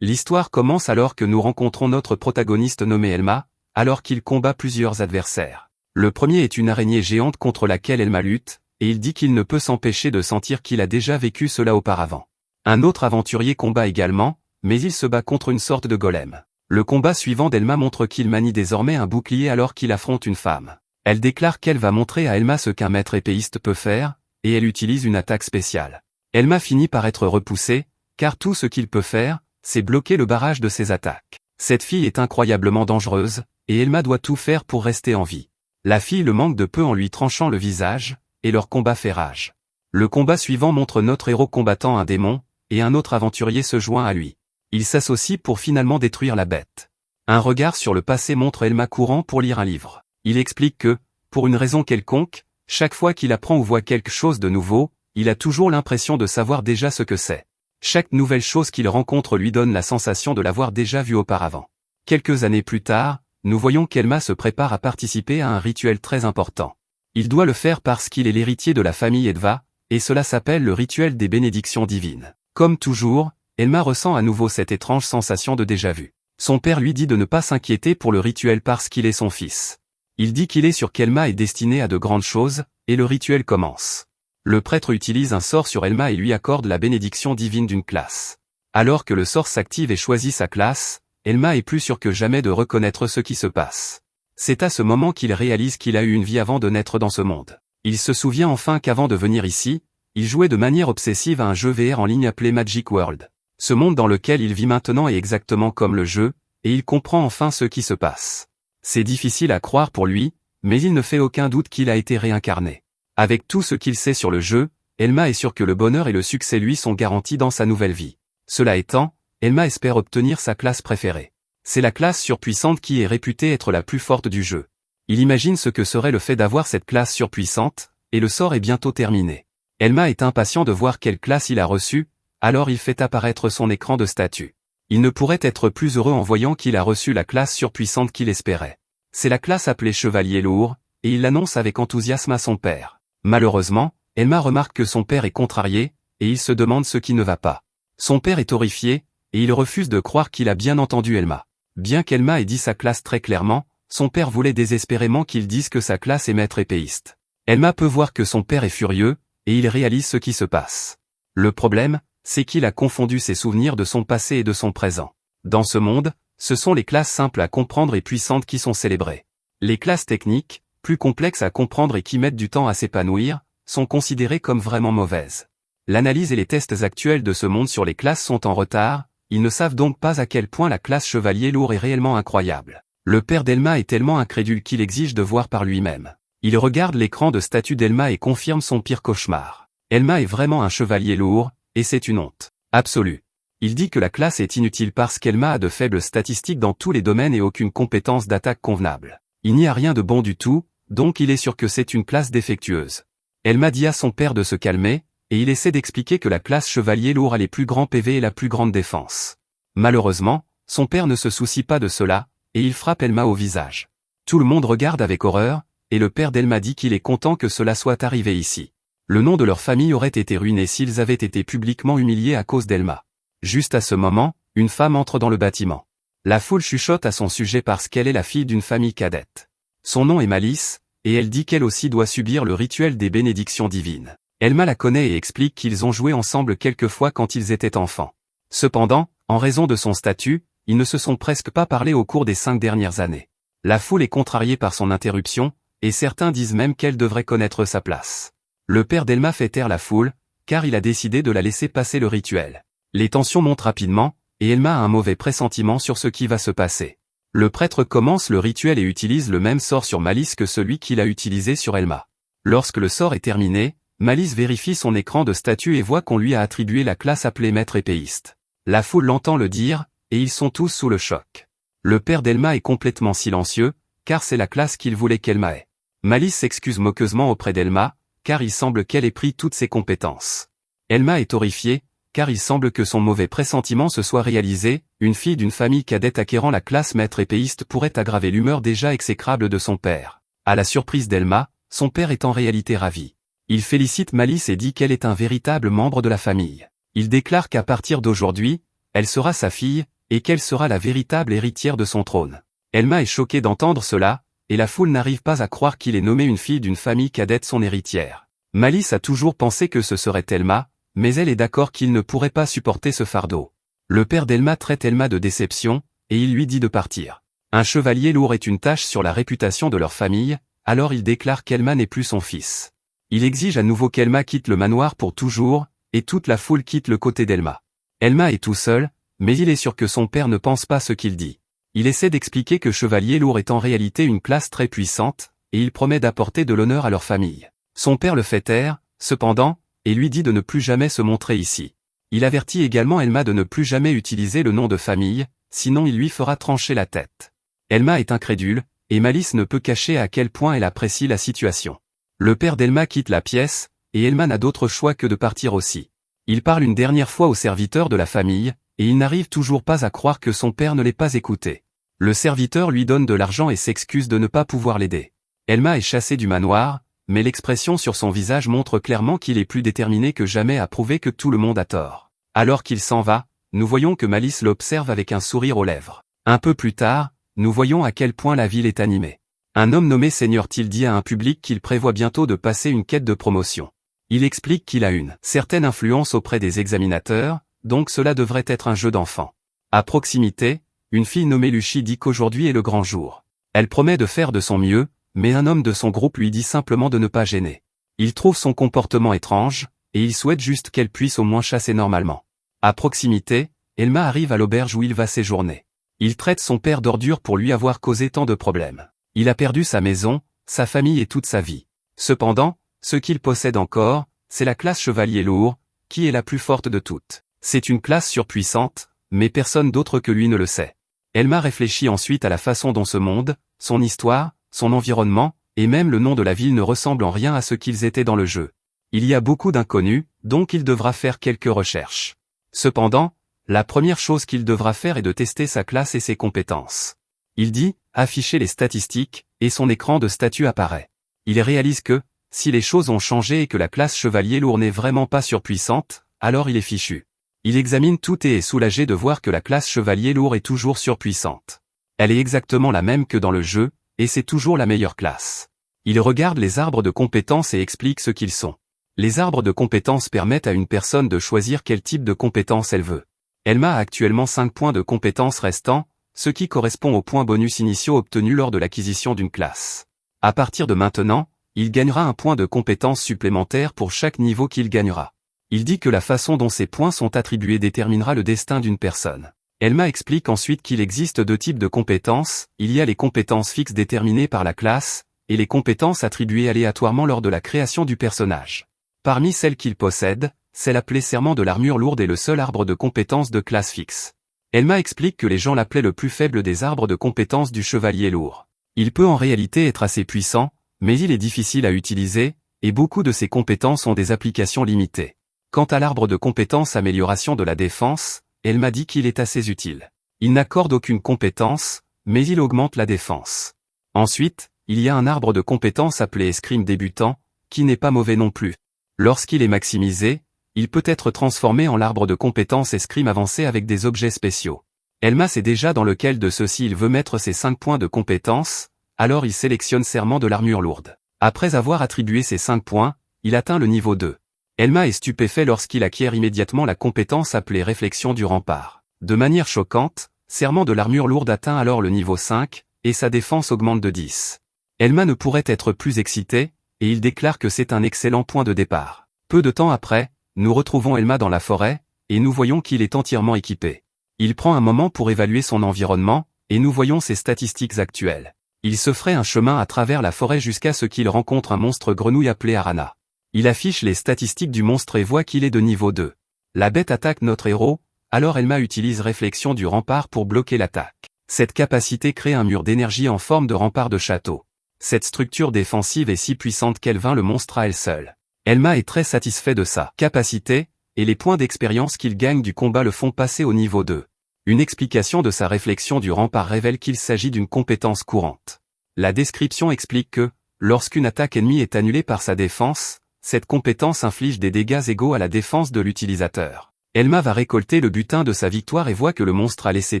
L'histoire commence alors que nous rencontrons notre protagoniste nommé Elma, alors qu'il combat plusieurs adversaires. Le premier est une araignée géante contre laquelle Elma lutte, et il dit qu'il ne peut s'empêcher de sentir qu'il a déjà vécu cela auparavant. Un autre aventurier combat également, mais il se bat contre une sorte de golem. Le combat suivant d'Elma montre qu'il manie désormais un bouclier alors qu'il affronte une femme. Elle déclare qu'elle va montrer à Elma ce qu'un maître épéiste peut faire, et elle utilise une attaque spéciale. Elma finit par être repoussée, car tout ce qu'il peut faire, c'est bloquer le barrage de ses attaques. Cette fille est incroyablement dangereuse, et Elma doit tout faire pour rester en vie. La fille le manque de peu en lui tranchant le visage, et leur combat fait rage. Le combat suivant montre notre héros combattant un démon, et un autre aventurier se joint à lui. Ils s'associent pour finalement détruire la bête. Un regard sur le passé montre Elma courant pour lire un livre. Il explique que, pour une raison quelconque, chaque fois qu'il apprend ou voit quelque chose de nouveau, il a toujours l'impression de savoir déjà ce que c'est. Chaque nouvelle chose qu'il rencontre lui donne la sensation de l'avoir déjà vu auparavant. Quelques années plus tard, nous voyons qu'Elma se prépare à participer à un rituel très important. Il doit le faire parce qu'il est l'héritier de la famille Edva, et cela s'appelle le rituel des bénédictions divines. Comme toujours, Elma ressent à nouveau cette étrange sensation de déjà-vu. Son père lui dit de ne pas s'inquiéter pour le rituel parce qu'il est son fils. Il dit qu'il est sûr qu'Elma est destinée à de grandes choses, et le rituel commence. Le prêtre utilise un sort sur Elma et lui accorde la bénédiction divine d'une classe. Alors que le sort s'active et choisit sa classe, Elma est plus sûre que jamais de reconnaître ce qui se passe. C'est à ce moment qu'il réalise qu'il a eu une vie avant de naître dans ce monde. Il se souvient enfin qu'avant de venir ici, il jouait de manière obsessive à un jeu VR en ligne appelé Magic World. Ce monde dans lequel il vit maintenant est exactement comme le jeu, et il comprend enfin ce qui se passe. C'est difficile à croire pour lui, mais il ne fait aucun doute qu'il a été réincarné. Avec tout ce qu'il sait sur le jeu, Elma est sûre que le bonheur et le succès lui sont garantis dans sa nouvelle vie. Cela étant, Elma espère obtenir sa classe préférée. C'est la classe surpuissante qui est réputée être la plus forte du jeu. Il imagine ce que serait le fait d'avoir cette classe surpuissante, et le sort est bientôt terminé. Elma est impatient de voir quelle classe il a reçue, alors il fait apparaître son écran de statut. Il ne pourrait être plus heureux en voyant qu'il a reçu la classe surpuissante qu'il espérait. C'est la classe appelée Chevalier Lourd, et il l'annonce avec enthousiasme à son père. Malheureusement, Elma remarque que son père est contrarié, et il se demande ce qui ne va pas. Son père est horrifié, et il refuse de croire qu'il a bien entendu Elma. Bien qu'Elma ait dit sa classe très clairement, son père voulait désespérément qu'il dise que sa classe est maître épéiste. Elma peut voir que son père est furieux, et il réalise ce qui se passe. Le problème, c'est qu'il a confondu ses souvenirs de son passé et de son présent. Dans ce monde, ce sont les classes simples à comprendre et puissantes qui sont célébrées. Les classes techniques, plus complexes à comprendre et qui mettent du temps à s'épanouir, sont considérées comme vraiment mauvaises. L'analyse et les tests actuels de ce monde sur les classes sont en retard, ils ne savent donc pas à quel point la classe Chevalier Lourd est réellement incroyable. Le père d'Elma est tellement incrédule qu'il exige de voir par lui-même. Il regarde l'écran de statut d'Elma et confirme son pire cauchemar. Elma est vraiment un Chevalier Lourd, et c'est une honte absolue. Il dit que la classe est inutile parce qu'Elma a de faibles statistiques dans tous les domaines et aucune compétence d'attaque convenable. Il n'y a rien de bon du tout, donc il est sûr que c'est une classe défectueuse. Elma dit à son père de se calmer, et il essaie d'expliquer que la classe Chevalier Lourd a les plus grands PV et la plus grande défense. Malheureusement, son père ne se soucie pas de cela, et il frappe Elma au visage. Tout le monde regarde avec horreur, et le père d'Elma dit qu'il est content que cela soit arrivé ici. Le nom de leur famille aurait été ruiné s'ils avaient été publiquement humiliés à cause d'Elma. Juste à ce moment, une femme entre dans le bâtiment. La foule chuchote à son sujet parce qu'elle est la fille d'une famille cadette. Son nom est Malice, et elle dit qu'elle aussi doit subir le rituel des bénédictions divines. Elma la connaît et explique qu'ils ont joué ensemble quelques fois quand ils étaient enfants. Cependant, en raison de son statut, ils ne se sont presque pas parlé au cours des 5 dernières années. La foule est contrariée par son interruption, et certains disent même qu'elle devrait connaître sa place. Le père d'Elma fait taire la foule, car il a décidé de la laisser passer le rituel. Les tensions montent rapidement, et Elma a un mauvais pressentiment sur ce qui va se passer. Le prêtre commence le rituel et utilise le même sort sur Malice que celui qu'il a utilisé sur Elma. Lorsque le sort est terminé, Malice vérifie son écran de statut et voit qu'on lui a attribué la classe appelée maître épéiste. La foule l'entend le dire, et ils sont tous sous le choc. Le père d'Elma est complètement silencieux, car c'est la classe qu'il voulait qu'Elma ait. Malice s'excuse moqueusement auprès d'Elma, car il semble qu'elle ait pris toutes ses compétences. Elma est horrifiée, car il semble que son mauvais pressentiment se soit réalisé, une fille d'une famille cadette acquérant la classe maître épéiste pourrait aggraver l'humeur déjà exécrable de son père. À la surprise d'Elma, son père est en réalité ravi. Il félicite Malice et dit qu'elle est un véritable membre de la famille. Il déclare qu'à partir d'aujourd'hui, elle sera sa fille, et qu'elle sera la véritable héritière de son trône. Elma est choquée d'entendre cela, et la foule n'arrive pas à croire qu'il ait nommé une fille d'une famille cadette son héritière. Malice a toujours pensé que ce serait Elma, mais elle est d'accord qu'il ne pourrait pas supporter ce fardeau. Le père d'Elma traite Elma de déception, et il lui dit de partir. Un chevalier lourd est une tache sur la réputation de leur famille, alors il déclare qu'Elma n'est plus son fils. Il exige à nouveau qu'Elma quitte le manoir pour toujours, et toute la foule quitte le côté d'Elma. Elma est tout seul, mais il est sûr que son père ne pense pas ce qu'il dit. Il essaie d'expliquer que Chevalier Lourd est en réalité une classe très puissante, et il promet d'apporter de l'honneur à leur famille. Son père le fait taire, cependant, et lui dit de ne plus jamais se montrer ici. Il avertit également Elma de ne plus jamais utiliser le nom de famille, sinon il lui fera trancher la tête. Elma est incrédule, et Malice ne peut cacher à quel point elle apprécie la situation. Le père d'Elma quitte la pièce, et Elma n'a d'autre choix que de partir aussi. Il parle une dernière fois au serviteur de la famille, et il n'arrive toujours pas à croire que son père ne l'ait pas écouté. Le serviteur lui donne de l'argent et s'excuse de ne pas pouvoir l'aider. Elma est chassée du manoir, mais l'expression sur son visage montre clairement qu'il est plus déterminé que jamais à prouver que tout le monde a tort. Alors qu'il s'en va, nous voyons que Malice l'observe avec un sourire aux lèvres. Un peu plus tard, nous voyons à quel point la ville est animée. Un homme nommé Seigneur Till dit à un public qu'il prévoit bientôt de passer une quête de promotion. Il explique qu'il a une certaine influence auprès des examinateurs, donc cela devrait être un jeu d'enfant. À proximité, une fille nommée Lucie dit qu'aujourd'hui est le grand jour. Elle promet de faire de son mieux, mais un homme de son groupe lui dit simplement de ne pas gêner. Il trouve son comportement étrange, et il souhaite juste qu'elle puisse au moins chasser normalement. À proximité, Elma arrive à l'auberge où il va séjourner. Il traite son père d'ordure pour lui avoir causé tant de problèmes. Il a perdu sa maison, sa famille et toute sa vie. Cependant, ce qu'il possède encore, c'est la classe Chevalier Lourd, qui est la plus forte de toutes. C'est une classe surpuissante, mais personne d'autre que lui ne le sait. Elma réfléchit ensuite à la façon dont ce monde, son histoire, son environnement, et même le nom de la ville ne ressemblent en rien à ce qu'ils étaient dans le jeu. Il y a beaucoup d'inconnus, donc il devra faire quelques recherches. Cependant, la première chose qu'il devra faire est de tester sa classe et ses compétences. Il dit, afficher les statistiques, et son écran de statut apparaît. Il réalise que, si les choses ont changé et que la classe Chevalier Lourd n'est vraiment pas surpuissante, alors il est fichu. Il examine tout et est soulagé de voir que la classe Chevalier Lourd est toujours surpuissante. Elle est exactement la même que dans le jeu, et c'est toujours la meilleure classe. Il regarde les arbres de compétences et explique ce qu'ils sont. Les arbres de compétences permettent à une personne de choisir quel type de compétence elle veut. Elma a actuellement 5 points de compétences restants, ce qui correspond aux points bonus initiaux obtenus lors de l'acquisition d'une classe. À partir de maintenant, il gagnera un point de compétence supplémentaire pour chaque niveau qu'il gagnera. Il dit que la façon dont ces points sont attribués déterminera le destin d'une personne. Elma explique ensuite qu'il existe 2 types de compétences, il y a les compétences fixes déterminées par la classe, et les compétences attribuées aléatoirement lors de la création du personnage. Parmi celles qu'il possède, celle appelée Serment de l'armure lourde est le seul arbre de compétences de classe fixe. Elma explique que les gens l'appelaient le plus faible des arbres de compétences du chevalier lourd. Il peut en réalité être assez puissant, mais il est difficile à utiliser, et beaucoup de ses compétences ont des applications limitées. Quant à l'arbre de compétences amélioration de la défense, Elma dit qu'il est assez utile. Il n'accorde aucune compétence, mais il augmente la défense. Ensuite, il y a un arbre de compétences appelé escrime débutant, qui n'est pas mauvais non plus. Lorsqu'il est maximisé, il peut être transformé en l'arbre de compétences escrime avancé avec des objets spéciaux. Elma sait déjà dans lequel de ceux-ci il veut mettre ses 5 points de compétences, alors il sélectionne Serment de l'armure lourde. Après avoir attribué ses 5 points, il atteint le niveau 2. Elma est stupéfait lorsqu'il acquiert immédiatement la compétence appelée Réflexion du rempart. De manière choquante, Serment de l'armure lourde atteint alors le niveau 5, et sa défense augmente de 10. Elma ne pourrait être plus excitée, et il déclare que c'est un excellent point de départ. Peu de temps après, nous retrouvons Elma dans la forêt, et nous voyons qu'il est entièrement équipé. Il prend un moment pour évaluer son environnement, et nous voyons ses statistiques actuelles. Il se ferait un chemin à travers la forêt jusqu'à ce qu'il rencontre un monstre grenouille appelé Arana. Il affiche les statistiques du monstre et voit qu'il est de niveau 2. La bête attaque notre héros, alors Elma utilise Réflexion du rempart pour bloquer l'attaque. Cette capacité crée un mur d'énergie en forme de rempart de château. Cette structure défensive est si puissante qu'elle vainc le monstre à elle seule. Elma est très satisfait de sa capacité, et les points d'expérience qu'il gagne du combat le font passer au niveau 2. Une explication de sa réflexion du rempart révèle qu'il s'agit d'une compétence courante. La description explique que, lorsqu'une attaque ennemie est annulée par sa défense, cette compétence inflige des dégâts égaux à la défense de l'utilisateur. Elma va récolter le butin de sa victoire et voit que le monstre a laissé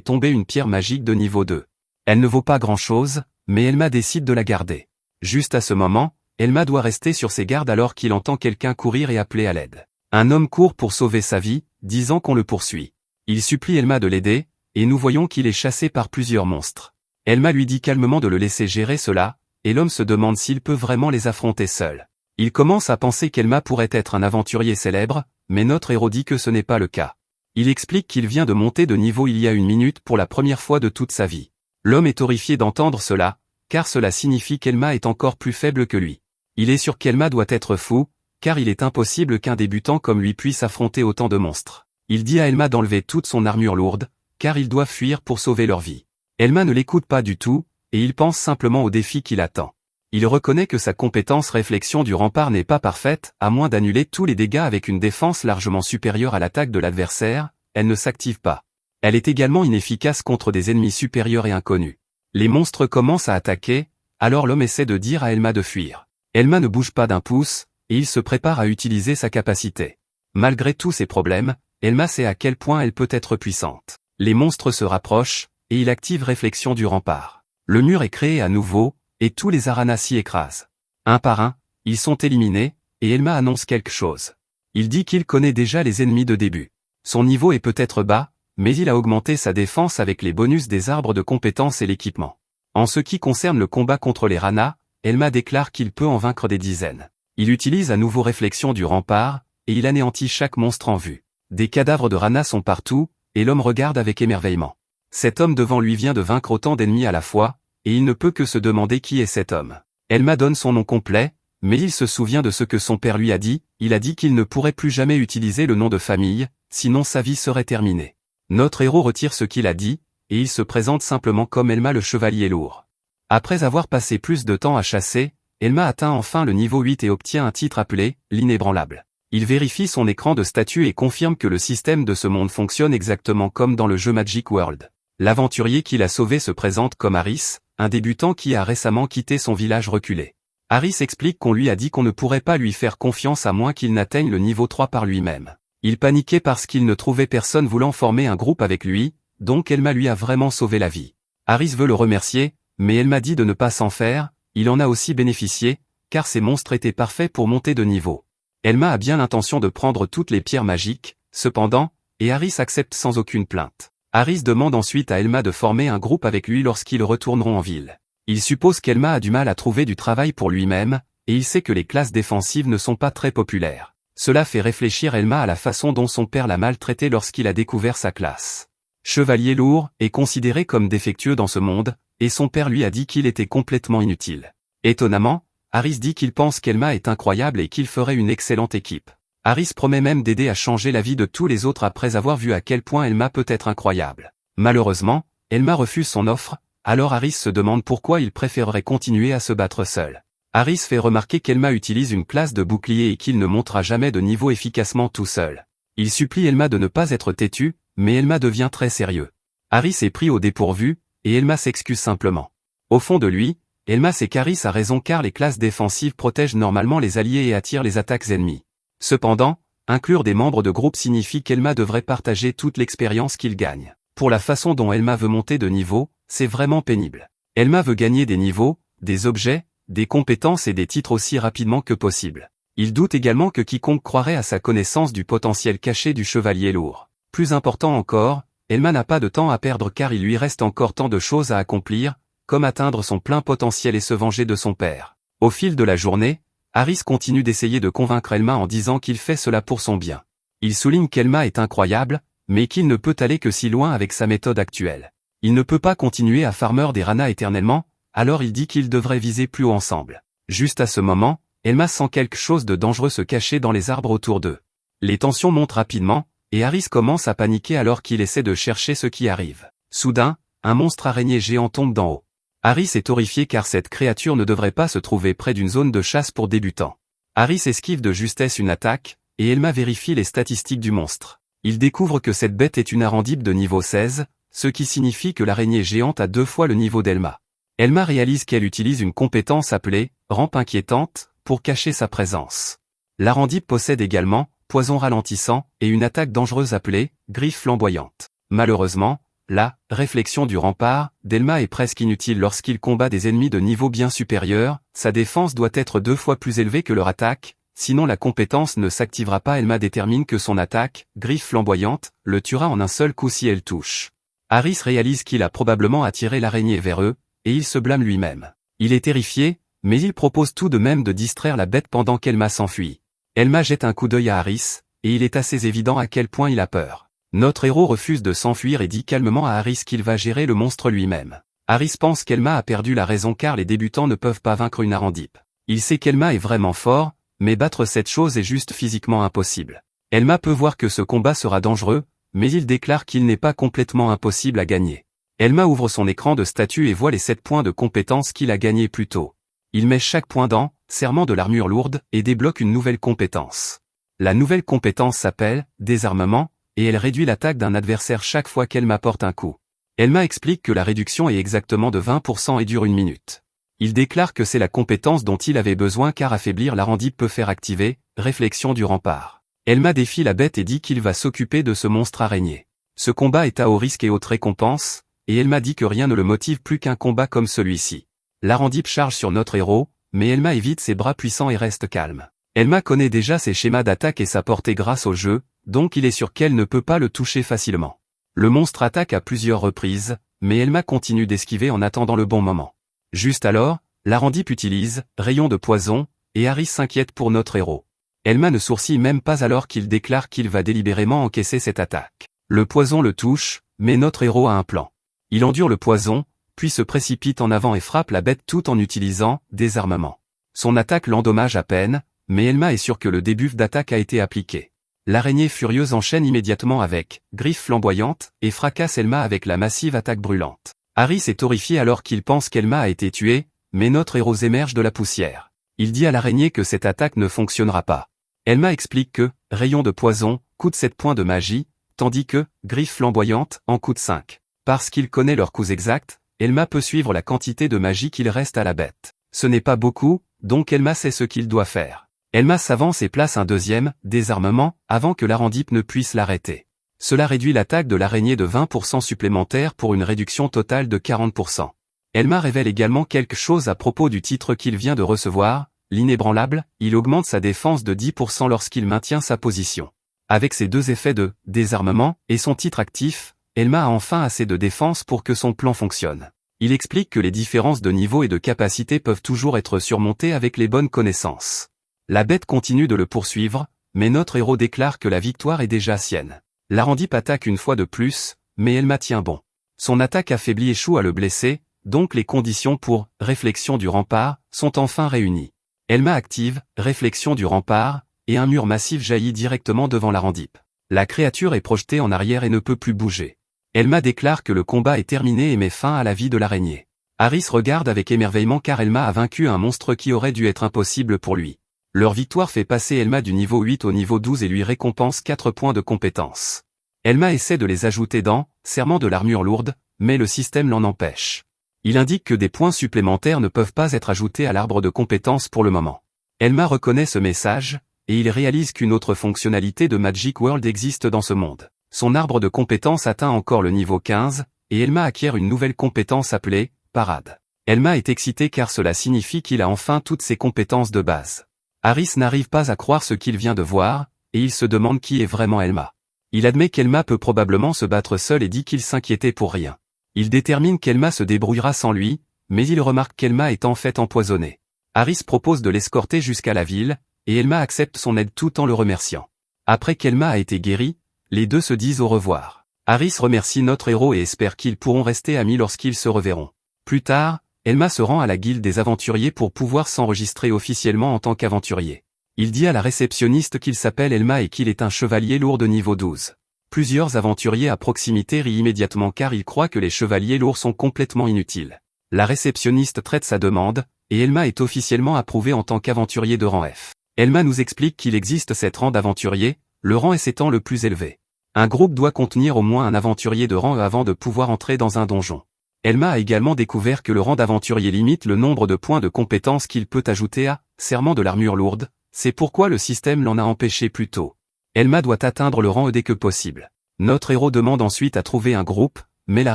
tomber une pierre magique de niveau 2. Elle ne vaut pas grand-chose, mais Elma décide de la garder. Juste à ce moment, Elma doit rester sur ses gardes alors qu'il entend quelqu'un courir et appeler à l'aide. Un homme court pour sauver sa vie, disant qu'on le poursuit. Il supplie Elma de l'aider, et nous voyons qu'il est chassé par plusieurs monstres. Elma lui dit calmement de le laisser gérer cela, et l'homme se demande s'il peut vraiment les affronter seul. Il commence à penser qu'Elma pourrait être un aventurier célèbre, mais notre héros dit que ce n'est pas le cas. Il explique qu'il vient de monter de niveau il y a une minute pour la première fois de toute sa vie. L'homme est horrifié d'entendre cela, car cela signifie qu'Elma est encore plus faible que lui. Il est sûr qu'Elma doit être fou, car il est impossible qu'un débutant comme lui puisse affronter autant de monstres. Il dit à Elma d'enlever toute son armure lourde, car ils doivent fuir pour sauver leur vie. Elma ne l'écoute pas du tout, et il pense simplement au défi qui l'attend. Il reconnaît que sa compétence réflexion du rempart n'est pas parfaite, à moins d'annuler tous les dégâts avec une défense largement supérieure à l'attaque de l'adversaire, elle ne s'active pas. Elle est également inefficace contre des ennemis supérieurs et inconnus. Les monstres commencent à attaquer, alors l'homme essaie de dire à Elma de fuir. Elma ne bouge pas d'un pouce, et il se prépare à utiliser sa capacité. Malgré tous ces problèmes, Elma sait à quel point elle peut être puissante. Les monstres se rapprochent, et il active réflexion du rempart. Le mur est créé à nouveau, et tous les aranas s'y écrasent. Un par un, ils sont éliminés, et Elma annonce quelque chose. Il dit qu'il connaît déjà les ennemis de début. Son niveau est peut-être bas, mais il a augmenté sa défense avec les bonus des arbres de compétences et l'équipement. En ce qui concerne le combat contre les ranas, Elma déclare qu'il peut en vaincre des dizaines. Il utilise à nouveau réflexion du rempart, et il anéantit chaque monstre en vue. Des cadavres de ranas sont partout, et l'homme regarde avec émerveillement. Cet homme devant lui vient de vaincre autant d'ennemis à la fois, et il ne peut que se demander qui est cet homme. Elma donne son nom complet, mais il se souvient de ce que son père lui a dit, il a dit qu'il ne pourrait plus jamais utiliser le nom de famille, sinon sa vie serait terminée. Notre héros retire ce qu'il a dit, et il se présente simplement comme Elma le chevalier lourd. Après avoir passé plus de temps à chasser, Elma atteint enfin le niveau 8 et obtient un titre appelé « l'inébranlable ». Il vérifie son écran de statut et confirme que le système de ce monde fonctionne exactement comme dans le jeu Magic World. L'aventurier qu'il a sauvé se présente comme Harris, un débutant qui a récemment quitté son village reculé. Harris explique qu'on lui a dit qu'on ne pourrait pas lui faire confiance à moins qu'il n'atteigne le niveau 3 par lui-même. Il paniquait parce qu'il ne trouvait personne voulant former un groupe avec lui, donc Elma lui a vraiment sauvé la vie. Harris veut le remercier, mais Elma dit de ne pas s'en faire, il en a aussi bénéficié, car ces monstres étaient parfaits pour monter de niveau. Elma a bien l'intention de prendre toutes les pierres magiques, cependant, et Harris accepte sans aucune plainte. Harris demande ensuite à Elma de former un groupe avec lui lorsqu'ils retourneront en ville. Il suppose qu'Elma a du mal à trouver du travail pour lui-même, et il sait que les classes défensives ne sont pas très populaires. Cela fait réfléchir Elma à la façon dont son père l'a maltraité lorsqu'il a découvert sa classe. Chevalier lourd est considéré comme défectueux dans ce monde, et son père lui a dit qu'il était complètement inutile. Étonnamment, Harris dit qu'il pense qu'Elma est incroyable et qu'il ferait une excellente équipe. Harris promet même d'aider à changer la vie de tous les autres après avoir vu à quel point Elma peut être incroyable. Malheureusement, Elma refuse son offre, alors Harris se demande pourquoi il préférerait continuer à se battre seul. Harris fait remarquer qu'Elma utilise une classe de bouclier et qu'il ne montera jamais de niveau efficacement tout seul. Il supplie Elma de ne pas être têtue, mais Elma devient très sérieux. Harris est pris au dépourvu, et Elma s'excuse simplement. Au fond de lui, Elma sait qu'Harris a raison car les classes défensives protègent normalement les alliés et attirent les attaques ennemies. Cependant, inclure des membres de groupe signifie qu'Elma devrait partager toute l'expérience qu'il gagne. Pour la façon dont Elma veut monter de niveau, c'est vraiment pénible. Elma veut gagner des niveaux, des objets, des compétences et des titres aussi rapidement que possible. Il doute également que quiconque croirait à sa connaissance du potentiel caché du chevalier lourd. Plus important encore, Elma n'a pas de temps à perdre car il lui reste encore tant de choses à accomplir, comme atteindre son plein potentiel et se venger de son père. Au fil de la journée, Harris continue d'essayer de convaincre Elma en disant qu'il fait cela pour son bien. Il souligne qu'Elma est incroyable, mais qu'il ne peut aller que si loin avec sa méthode actuelle. Il ne peut pas continuer à farmer des ranas éternellement, alors il dit qu'ils devraient viser plus haut ensemble. Juste à ce moment, Elma sent quelque chose de dangereux se cacher dans les arbres autour d'eux. Les tensions montent rapidement, et Harris commence à paniquer alors qu'il essaie de chercher ce qui arrive. Soudain, un monstre araignée géant tombe d'en haut. Harris est horrifié car cette créature ne devrait pas se trouver près d'une zone de chasse pour débutants. Harris esquive de justesse une attaque, et Elma vérifie les statistiques du monstre. Il découvre que cette bête est une arandibe de niveau 16, ce qui signifie que l'araignée géante a 2 fois le niveau d'Elma. Elma réalise qu'elle utilise une compétence appelée « rampe inquiétante » pour cacher sa présence. L'arandibe possède également poison ralentissant, et une attaque dangereuse appelée griffe flamboyante. Malheureusement, la réflexion du rempart d'Elma est presque inutile lorsqu'il combat des ennemis de niveau bien supérieur, sa défense doit être 2 fois plus élevée que leur attaque, sinon la compétence ne s'activera pas. Elma détermine que son attaque, griffe flamboyante, le tuera en un seul coup si elle touche. Harris réalise qu'il a probablement attiré l'araignée vers eux, et il se blâme lui-même. Il est terrifié, mais il propose tout de même de distraire la bête pendant qu'Elma s'enfuit. Elma jette un coup d'œil à Harris, et il est assez évident à quel point il a peur. Notre héros refuse de s'enfuir et dit calmement à Harris qu'il va gérer le monstre lui-même. Harris pense qu'Elma a perdu la raison car les débutants ne peuvent pas vaincre une Arandipe. Il sait qu'Elma est vraiment fort, mais battre cette chose est juste physiquement impossible. Elma peut voir que ce combat sera dangereux, mais il déclare qu'il n'est pas complètement impossible à gagner. Elma ouvre son écran de statut et voit les 7 points de compétence qu'il a gagnés plus tôt. Il met chaque point dans serment de l'armure lourde et débloque une nouvelle compétence. La nouvelle compétence s'appelle désarmement, et elle réduit l'attaque d'un adversaire chaque fois qu'Elma porte un coup. Elma explique que la réduction est exactement de 20% et dure 1 minute. Il déclare que c'est la compétence dont il avait besoin car affaiblir l'Arandipe peut faire activer réflexion du rempart. Elma défie la bête et dit qu'il va s'occuper de ce monstre araignée. Ce combat est à haut risque et haute récompense, et Elma dit que rien ne le motive plus qu'un combat comme celui-ci. L'Arandipe charge sur notre héros, mais Elma évite ses bras puissants et reste calme. Elma connaît déjà ses schémas d'attaque et sa portée grâce au jeu, donc il est sûr qu'elle ne peut pas le toucher facilement. Le monstre attaque à plusieurs reprises, mais Elma continue d'esquiver en attendant le bon moment. Juste alors, l'Arandipe utilise rayon de poison, et Harris s'inquiète pour notre héros. Elma ne sourcille même pas alors qu'il déclare qu'il va délibérément encaisser cette attaque. Le poison le touche, mais notre héros a un plan. Il endure le poison, puis se précipite en avant et frappe la bête tout en utilisant désarmement. Son attaque l'endommage à peine, mais Elma est sûre que le debuff d'attaque a été appliqué. L'araignée furieuse enchaîne immédiatement avec griffe flamboyante et fracasse Elma avec la massive attaque brûlante. Harris est horrifié alors qu'il pense qu'Elma a été tuée, mais notre héros émerge de la poussière. Il dit à l'araignée que cette attaque ne fonctionnera pas. Elma explique que rayon de poison coûte 7 points de magie, tandis que griffe flamboyante en coûte 5. Parce qu'il connaît leurs coûts exacts, Elma peut suivre la quantité de magie qu'il reste à la bête. Ce n'est pas beaucoup, donc Elma sait ce qu'il doit faire. Elma s'avance et place un deuxième désarmement avant que l'Arandipe ne puisse l'arrêter. Cela réduit l'attaque de l'araignée de 20% supplémentaire pour une réduction totale de 40%. Elma révèle également quelque chose à propos du titre qu'il vient de recevoir, l'inébranlable, il augmente sa défense de 10% lorsqu'il maintient sa position. Avec ces deux effets de désarmement et son titre actif, Elma a enfin assez de défense pour que son plan fonctionne. Il explique que les différences de niveau et de capacité peuvent toujours être surmontées avec les bonnes connaissances. La bête continue de le poursuivre, mais notre héros déclare que la victoire est déjà sienne. L'Arandipe attaque une fois de plus, mais Elma tient bon. Son attaque affaiblie échoue à le blesser, donc les conditions pour réflexion du rempart sont enfin réunies. Elma active réflexion du rempart, et un mur massif jaillit directement devant l'Arandipe. La créature est projetée en arrière et ne peut plus bouger. Elma déclare que le combat est terminé et met fin à la vie de l'araignée. Harris regarde avec émerveillement car Elma a vaincu un monstre qui aurait dû être impossible pour lui. Leur victoire fait passer Elma du niveau 8 au niveau 12 et lui récompense 4 points de compétence. Elma essaie de les ajouter dans serment de l'armure lourde, mais le système l'en empêche. Il indique que des points supplémentaires ne peuvent pas être ajoutés à l'arbre de compétences pour le moment. Elma reconnaît ce message, et il réalise qu'une autre fonctionnalité de Magic World existe dans ce monde. Son arbre de compétences atteint encore le niveau 15, et Elma acquiert une nouvelle compétence appelée Parade. Elma est excitée car cela signifie qu'il a enfin toutes ses compétences de base. Harris n'arrive pas à croire ce qu'il vient de voir, et il se demande qui est vraiment Elma. Il admet qu'Elma peut probablement se battre seule et dit qu'il s'inquiétait pour rien. Il détermine qu'Elma se débrouillera sans lui, mais il remarque qu'Elma est en fait empoisonnée. Harris propose de l'escorter jusqu'à la ville, et Elma accepte son aide tout en le remerciant. Après qu'Elma a été guérie, les deux se disent au revoir. Harris remercie notre héros et espère qu'ils pourront rester amis lorsqu'ils se reverront. Plus tard, Elma se rend à la guilde des aventuriers pour pouvoir s'enregistrer officiellement en tant qu'aventurier. Il dit à la réceptionniste qu'il s'appelle Elma et qu'il est un chevalier lourd de niveau 12. Plusieurs aventuriers à proximité rient immédiatement car ils croient que les chevaliers lourds sont complètement inutiles. La réceptionniste traite sa demande, et Elma est officiellement approuvé en tant qu'aventurier de rang F. Elma nous explique qu'il existe 7 rangs d'aventuriers, le rang S étant le plus élevé. Un groupe doit contenir au moins un aventurier de rang E avant de pouvoir entrer dans un donjon. Elma a également découvert que le rang d'aventurier limite le nombre de points de compétence qu'il peut ajouter à serment de l'armure lourde, c'est pourquoi le système l'en a empêché plus tôt. Elma doit atteindre le rang E dès que possible. Notre héros demande ensuite à trouver un groupe, mais la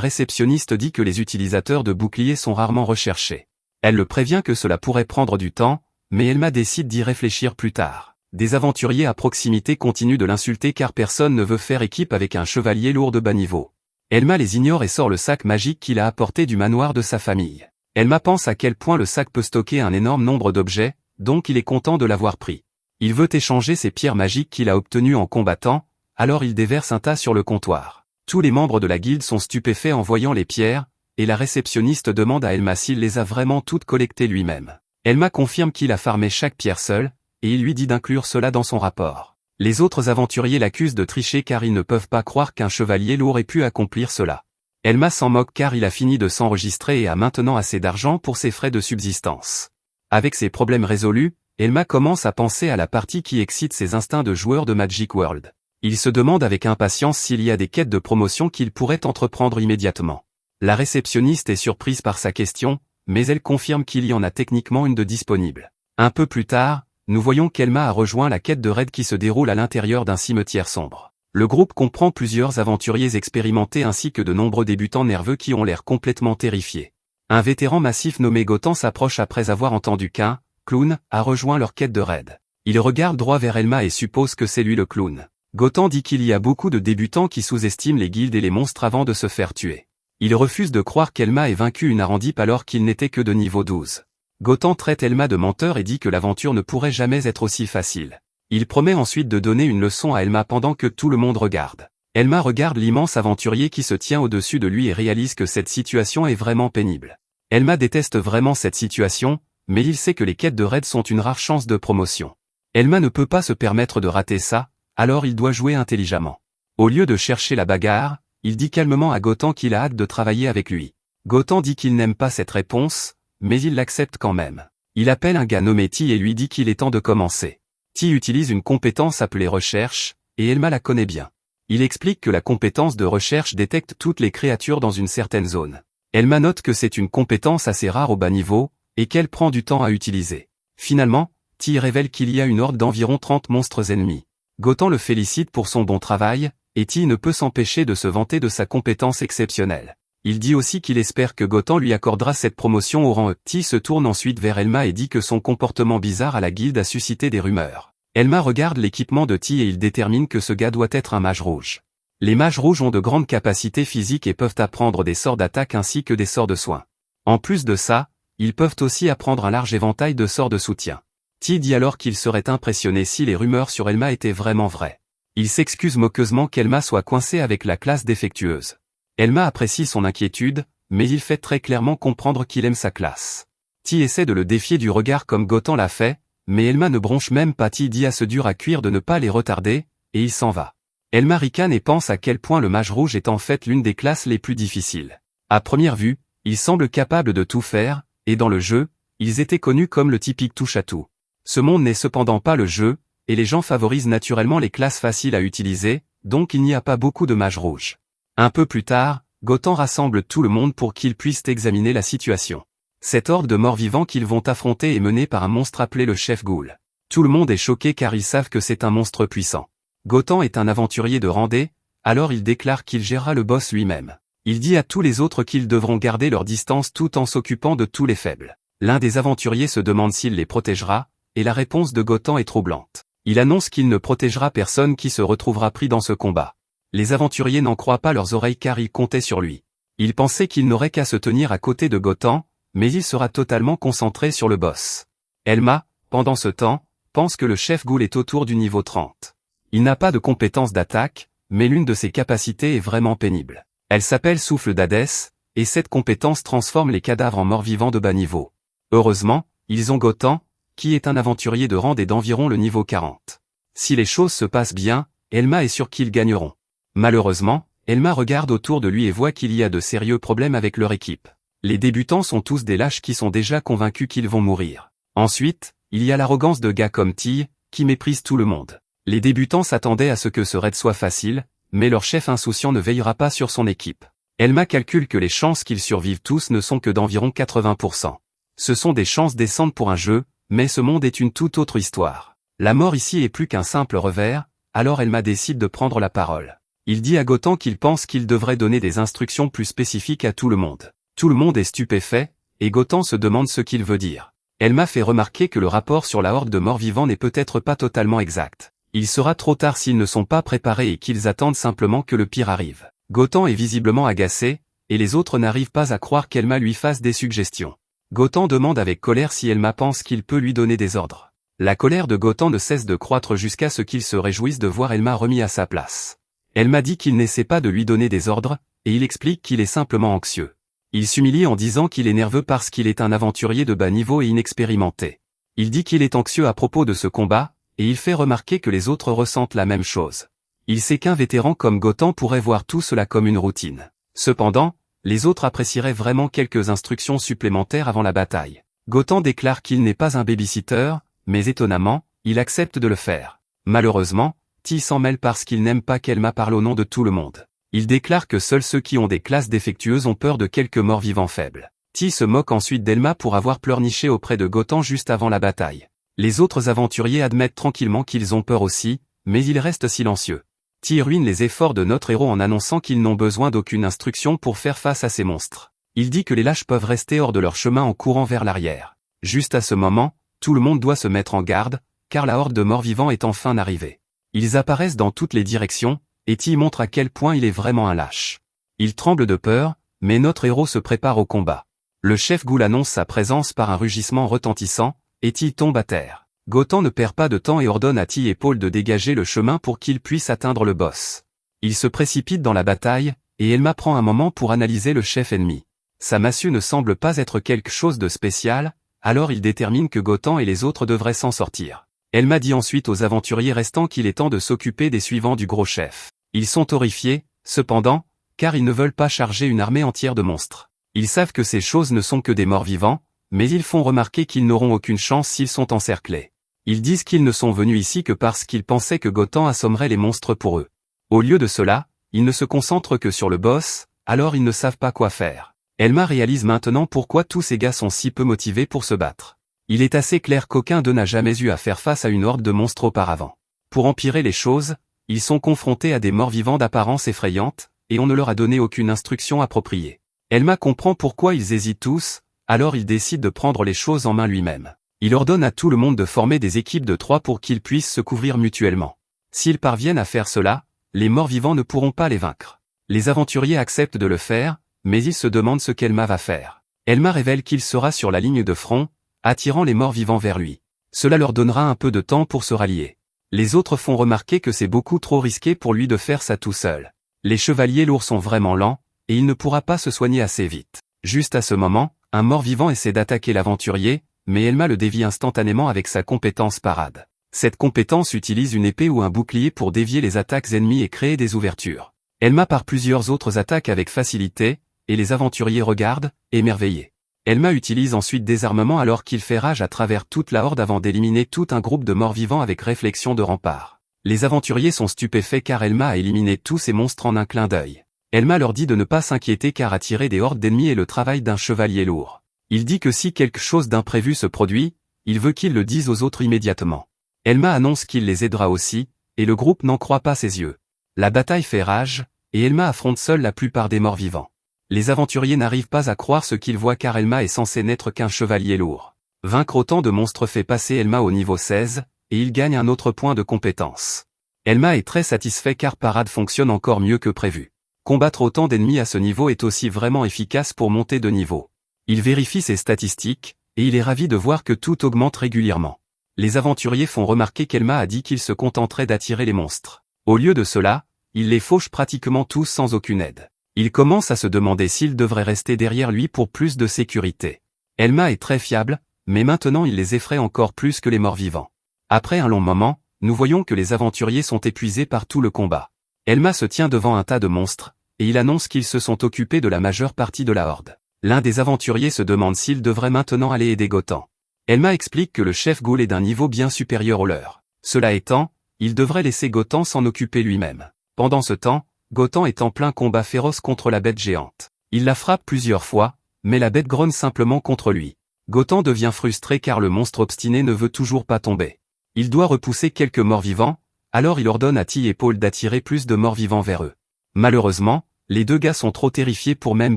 réceptionniste dit que les utilisateurs de boucliers sont rarement recherchés. Elle le prévient que cela pourrait prendre du temps, mais Elma décide d'y réfléchir plus tard. Des aventuriers à proximité continuent de l'insulter car personne ne veut faire équipe avec un chevalier lourd de bas niveau. Elma les ignore et sort le sac magique qu'il a apporté du manoir de sa famille. Elma pense à quel point le sac peut stocker un énorme nombre d'objets, donc il est content de l'avoir pris. Il veut échanger ses pierres magiques qu'il a obtenues en combattant, alors il déverse un tas sur le comptoir. Tous les membres de la guilde sont stupéfaits en voyant les pierres, et la réceptionniste demande à Elma s'il les a vraiment toutes collectées lui-même. Elma confirme qu'il a farmé chaque pierre seul, et il lui dit d'inclure cela dans son rapport. Les autres aventuriers l'accusent de tricher car ils ne peuvent pas croire qu'un chevalier lourd ait pu accomplir cela. Elma s'en moque car il a fini de s'enregistrer et a maintenant assez d'argent pour ses frais de subsistance. Avec ses problèmes résolus, Elma commence à penser à la partie qui excite ses instincts de joueur de Magic World. Il se demande avec impatience s'il y a des quêtes de promotion qu'il pourrait entreprendre immédiatement. La réceptionniste est surprise par sa question, mais elle confirme qu'il y en a techniquement une de disponible. Un peu plus tard, nous voyons qu'Elma a rejoint la quête de raid qui se déroule à l'intérieur d'un cimetière sombre. Le groupe comprend plusieurs aventuriers expérimentés ainsi que de nombreux débutants nerveux qui ont l'air complètement terrifiés. Un vétéran massif nommé Gotan s'approche après avoir entendu qu'un clown a rejoint leur quête de raid. Il regarde droit vers Elma et suppose que c'est lui le clown. Gotan dit qu'il y a beaucoup de débutants qui sous-estiment les guildes et les monstres avant de se faire tuer. Il refuse de croire qu'Elma ait vaincu une Arandip alors qu'il n'était que de niveau 12. Gotan traite Elma de menteur et dit que l'aventure ne pourrait jamais être aussi facile. Il promet ensuite de donner une leçon à Elma pendant que tout le monde regarde. Elma regarde l'immense aventurier qui se tient au-dessus de lui et réalise que cette situation est vraiment pénible. Elma déteste vraiment cette situation, mais il sait que les quêtes de raid sont une rare chance de promotion. Elma ne peut pas se permettre de rater ça, alors il doit jouer intelligemment. Au lieu de chercher la bagarre, il dit calmement à Gotan qu'il a hâte de travailler avec lui. Gotan dit qu'il n'aime pas cette réponse, mais il l'accepte quand même. Il appelle un gars nommé Ti et lui dit qu'il est temps de commencer. Ti utilise une compétence appelée recherche, et Elma la connaît bien. Il explique que la compétence de recherche détecte toutes les créatures dans une certaine zone. Elma note que c'est une compétence assez rare au bas niveau, et qu'elle prend du temps à utiliser. Finalement, Ti révèle qu'il y a une horde d'environ 30 monstres ennemis. Gotan le félicite pour son bon travail, et Ti ne peut s'empêcher de se vanter de sa compétence exceptionnelle. Il dit aussi qu'il espère que Gotan lui accordera cette promotion au rang E. Ti se tourne ensuite vers Elma et dit que son comportement bizarre à la guilde a suscité des rumeurs. Elma regarde l'équipement de Ti et il détermine que ce gars doit être un mage rouge. Les mages rouges ont de grandes capacités physiques et peuvent apprendre des sorts d'attaque ainsi que des sorts de soins. En plus de ça, ils peuvent aussi apprendre un large éventail de sorts de soutien. Ti dit alors qu'il serait impressionné si les rumeurs sur Elma étaient vraiment vraies. Il s'excuse moqueusement qu'Elma soit coincée avec la classe défectueuse. Elma apprécie son inquiétude, mais il fait très clairement comprendre qu'il aime sa classe. Ti essaie de le défier du regard comme Gotan l'a fait, mais Elma ne bronche même pas. Ti dit à ce dur à cuire de ne pas les retarder, et il s'en va. Elma ricane et pense à quel point le mage rouge est en fait l'une des classes les plus difficiles. À première vue, ils semblent capables de tout faire, et dans le jeu, ils étaient connus comme le typique touche-à-tout. Ce monde n'est cependant pas le jeu, et les gens favorisent naturellement les classes faciles à utiliser, donc il n'y a pas beaucoup de mages rouges. Un peu plus tard, Gotan rassemble tout le monde pour qu'ils puissent examiner la situation. Cette horde de morts-vivants qu'ils vont affronter est menée par un monstre appelé le chef Ghoul. Tout le monde est choqué car ils savent que c'est un monstre puissant. Gotan est un aventurier de randé, alors il déclare qu'il gérera le boss lui-même. Il dit à tous les autres qu'ils devront garder leur distance tout en s'occupant de tous les faibles. L'un des aventuriers se demande s'il les protégera, et la réponse de Gotan est troublante. Il annonce qu'il ne protégera personne qui se retrouvera pris dans ce combat. Les aventuriers n'en croient pas leurs oreilles car ils comptaient sur lui. Ils pensaient qu'il n'aurait qu'à se tenir à côté de Gotan, mais il sera totalement concentré sur le boss. Elma, pendant ce temps, pense que le chef Ghoul est autour du niveau 30. Il n'a pas de compétence d'attaque, mais l'une de ses capacités est vraiment pénible. Elle s'appelle Souffle d'Hadès, et cette compétence transforme les cadavres en morts-vivants de bas niveau. Heureusement, ils ont Gotan, qui est un aventurier de rang et d'environ le niveau 40. Si les choses se passent bien, Elma est sûre qu'ils gagneront. Malheureusement, Elma regarde autour de lui et voit qu'il y a de sérieux problèmes avec leur équipe. Les débutants sont tous des lâches qui sont déjà convaincus qu'ils vont mourir. Ensuite, il y a l'arrogance de gars comme Ti, qui méprise tout le monde. Les débutants s'attendaient à ce que ce raid soit facile, mais leur chef insouciant ne veillera pas sur son équipe. Elma calcule que les chances qu'ils survivent tous ne sont que d'environ 80%. Ce sont des chances décentes pour un jeu, mais ce monde est une toute autre histoire. La mort ici est plus qu'un simple revers, alors Elma décide de prendre la parole. Il dit à Gotan qu'il pense qu'il devrait donner des instructions plus spécifiques à tout le monde. Tout le monde est stupéfait, et Gotan se demande ce qu'il veut dire. Elma fait remarquer que le rapport sur la horde de morts-vivants n'est peut-être pas totalement exact. Il sera trop tard s'ils ne sont pas préparés et qu'ils attendent simplement que le pire arrive. Gotan est visiblement agacé, et les autres n'arrivent pas à croire qu'Elma lui fasse des suggestions. Gotan demande avec colère si Elma pense qu'il peut lui donner des ordres. La colère de Gotan ne cesse de croître jusqu'à ce qu'il se réjouisse de voir Elma remis à sa place. Elma dit qu'il n'essaie pas de lui donner des ordres, et il explique qu'il est simplement anxieux. Il s'humilie en disant qu'il est nerveux parce qu'il est un aventurier de bas niveau et inexpérimenté. Il dit qu'il est anxieux à propos de ce combat, et il fait remarquer que les autres ressentent la même chose. Il sait qu'un vétéran comme Gotan pourrait voir tout cela comme une routine. Cependant, les autres apprécieraient vraiment quelques instructions supplémentaires avant la bataille. Gotan déclare qu'il n'est pas un babysitter, mais étonnamment, il accepte de le faire. Malheureusement, Ti s'en mêle parce qu'il n'aime pas qu'Elma parle au nom de tout le monde. Il déclare que seuls ceux qui ont des classes défectueuses ont peur de quelques morts-vivants faibles. Ti se moque ensuite d'Elma pour avoir pleurniché auprès de Gotan juste avant la bataille. Les autres aventuriers admettent tranquillement qu'ils ont peur aussi, mais ils restent silencieux. Ti ruine les efforts de notre héros en annonçant qu'ils n'ont besoin d'aucune instruction pour faire face à ces monstres. Il dit que les lâches peuvent rester hors de leur chemin en courant vers l'arrière. Juste à ce moment, tout le monde doit se mettre en garde, car la horde de morts-vivants est enfin arrivée. Ils apparaissent dans toutes les directions, et Ti montre à quel point il est vraiment un lâche. Il tremble de peur, mais notre héros se prépare au combat. Le chef Ghoul annonce sa présence par un rugissement retentissant, et Ti tombe à terre. Gotan ne perd pas de temps et ordonne à Ti et Paul de dégager le chemin pour qu'il puisse atteindre le boss. Il se précipite dans la bataille, et Elma prend un moment pour analyser le chef ennemi. Sa massue ne semble pas être quelque chose de spécial, alors il détermine que Gotan et les autres devraient s'en sortir. Elma dit ensuite aux aventuriers restants qu'il est temps de s'occuper des suivants du gros chef. Ils sont horrifiés, cependant, car ils ne veulent pas charger une armée entière de monstres. Ils savent que ces choses ne sont que des morts-vivants, mais ils font remarquer qu'ils n'auront aucune chance s'ils sont encerclés. Ils disent qu'ils ne sont venus ici que parce qu'ils pensaient que Gotan assommerait les monstres pour eux. Au lieu de cela, ils ne se concentrent que sur le boss, alors ils ne savent pas quoi faire. Elma réalise maintenant pourquoi tous ces gars sont si peu motivés pour se battre. Il est assez clair qu'aucun d'eux n'a jamais eu à faire face à une horde de monstres auparavant. Pour empirer les choses, ils sont confrontés à des morts-vivants d'apparence effrayante, et on ne leur a donné aucune instruction appropriée. Elma comprend pourquoi ils hésitent tous, alors il décide de prendre les choses en main lui-même. Il ordonne à tout le monde de former des équipes de 3 pour qu'ils puissent se couvrir mutuellement. S'ils parviennent à faire cela, les morts-vivants ne pourront pas les vaincre. Les aventuriers acceptent de le faire, mais ils se demandent ce qu'Elma va faire. Elma révèle qu'il sera sur la ligne de front, attirant les morts-vivants vers lui. Cela leur donnera un peu de temps pour se rallier. Les autres font remarquer que c'est beaucoup trop risqué pour lui de faire ça tout seul. Les chevaliers lourds sont vraiment lents, et il ne pourra pas se soigner assez vite. Juste à ce moment, un mort-vivant essaie d'attaquer l'aventurier, mais Elma le dévie instantanément avec sa compétence parade. Cette compétence utilise une épée ou un bouclier pour dévier les attaques ennemies et créer des ouvertures. Elma part plusieurs autres attaques avec facilité, et les aventuriers regardent, émerveillés. Elma utilise ensuite des armements alors qu'il fait rage à travers toute la horde avant d'éliminer tout un groupe de morts-vivants avec réflexion de rempart. Les aventuriers sont stupéfaits car Elma a éliminé tous ces monstres en un clin d'œil. Elma leur dit de ne pas s'inquiéter car attirer des hordes d'ennemis est le travail d'un chevalier lourd. Il dit que si quelque chose d'imprévu se produit, il veut qu'ils le disent aux autres immédiatement. Elma annonce qu'il les aidera aussi, et le groupe n'en croit pas ses yeux. La bataille fait rage, et Elma affronte seule la plupart des morts-vivants. Les aventuriers n'arrivent pas à croire ce qu'ils voient car Elma est censée n'être qu'un chevalier lourd. Vaincre autant de monstres fait passer Elma au niveau 16, et il gagne un autre point de compétence. Elma est très satisfait car Parade fonctionne encore mieux que prévu. Combattre autant d'ennemis à ce niveau est aussi vraiment efficace pour monter de niveau. Il vérifie ses statistiques, et il est ravi de voir que tout augmente régulièrement. Les aventuriers font remarquer qu'Elma a dit qu'il se contenterait d'attirer les monstres. Au lieu de cela, il les fauche pratiquement tous sans aucune aide. Il commence à se demander s'il devrait rester derrière lui pour plus de sécurité. Elma est très fiable, mais maintenant il les effraie encore plus que les morts-vivants. Après un long moment, nous voyons que les aventuriers sont épuisés par tout le combat. Elma se tient devant un tas de monstres, et il annonce qu'ils se sont occupés de la majeure partie de la horde. L'un des aventuriers se demande s'il devrait maintenant aller aider Gotan. Elma explique que le chef Ghoul est d'un niveau bien supérieur au leur. Cela étant, il devrait laisser Gotan s'en occuper lui-même. Pendant ce temps, Gotan est en plein combat féroce contre la bête géante. Il la frappe plusieurs fois, mais la bête grogne simplement contre lui. Gotan devient frustré car le monstre obstiné ne veut toujours pas tomber. Il doit repousser quelques morts-vivants, alors il ordonne à Ti et Paul d'attirer plus de morts-vivants vers eux. Malheureusement, les deux gars sont trop terrifiés pour même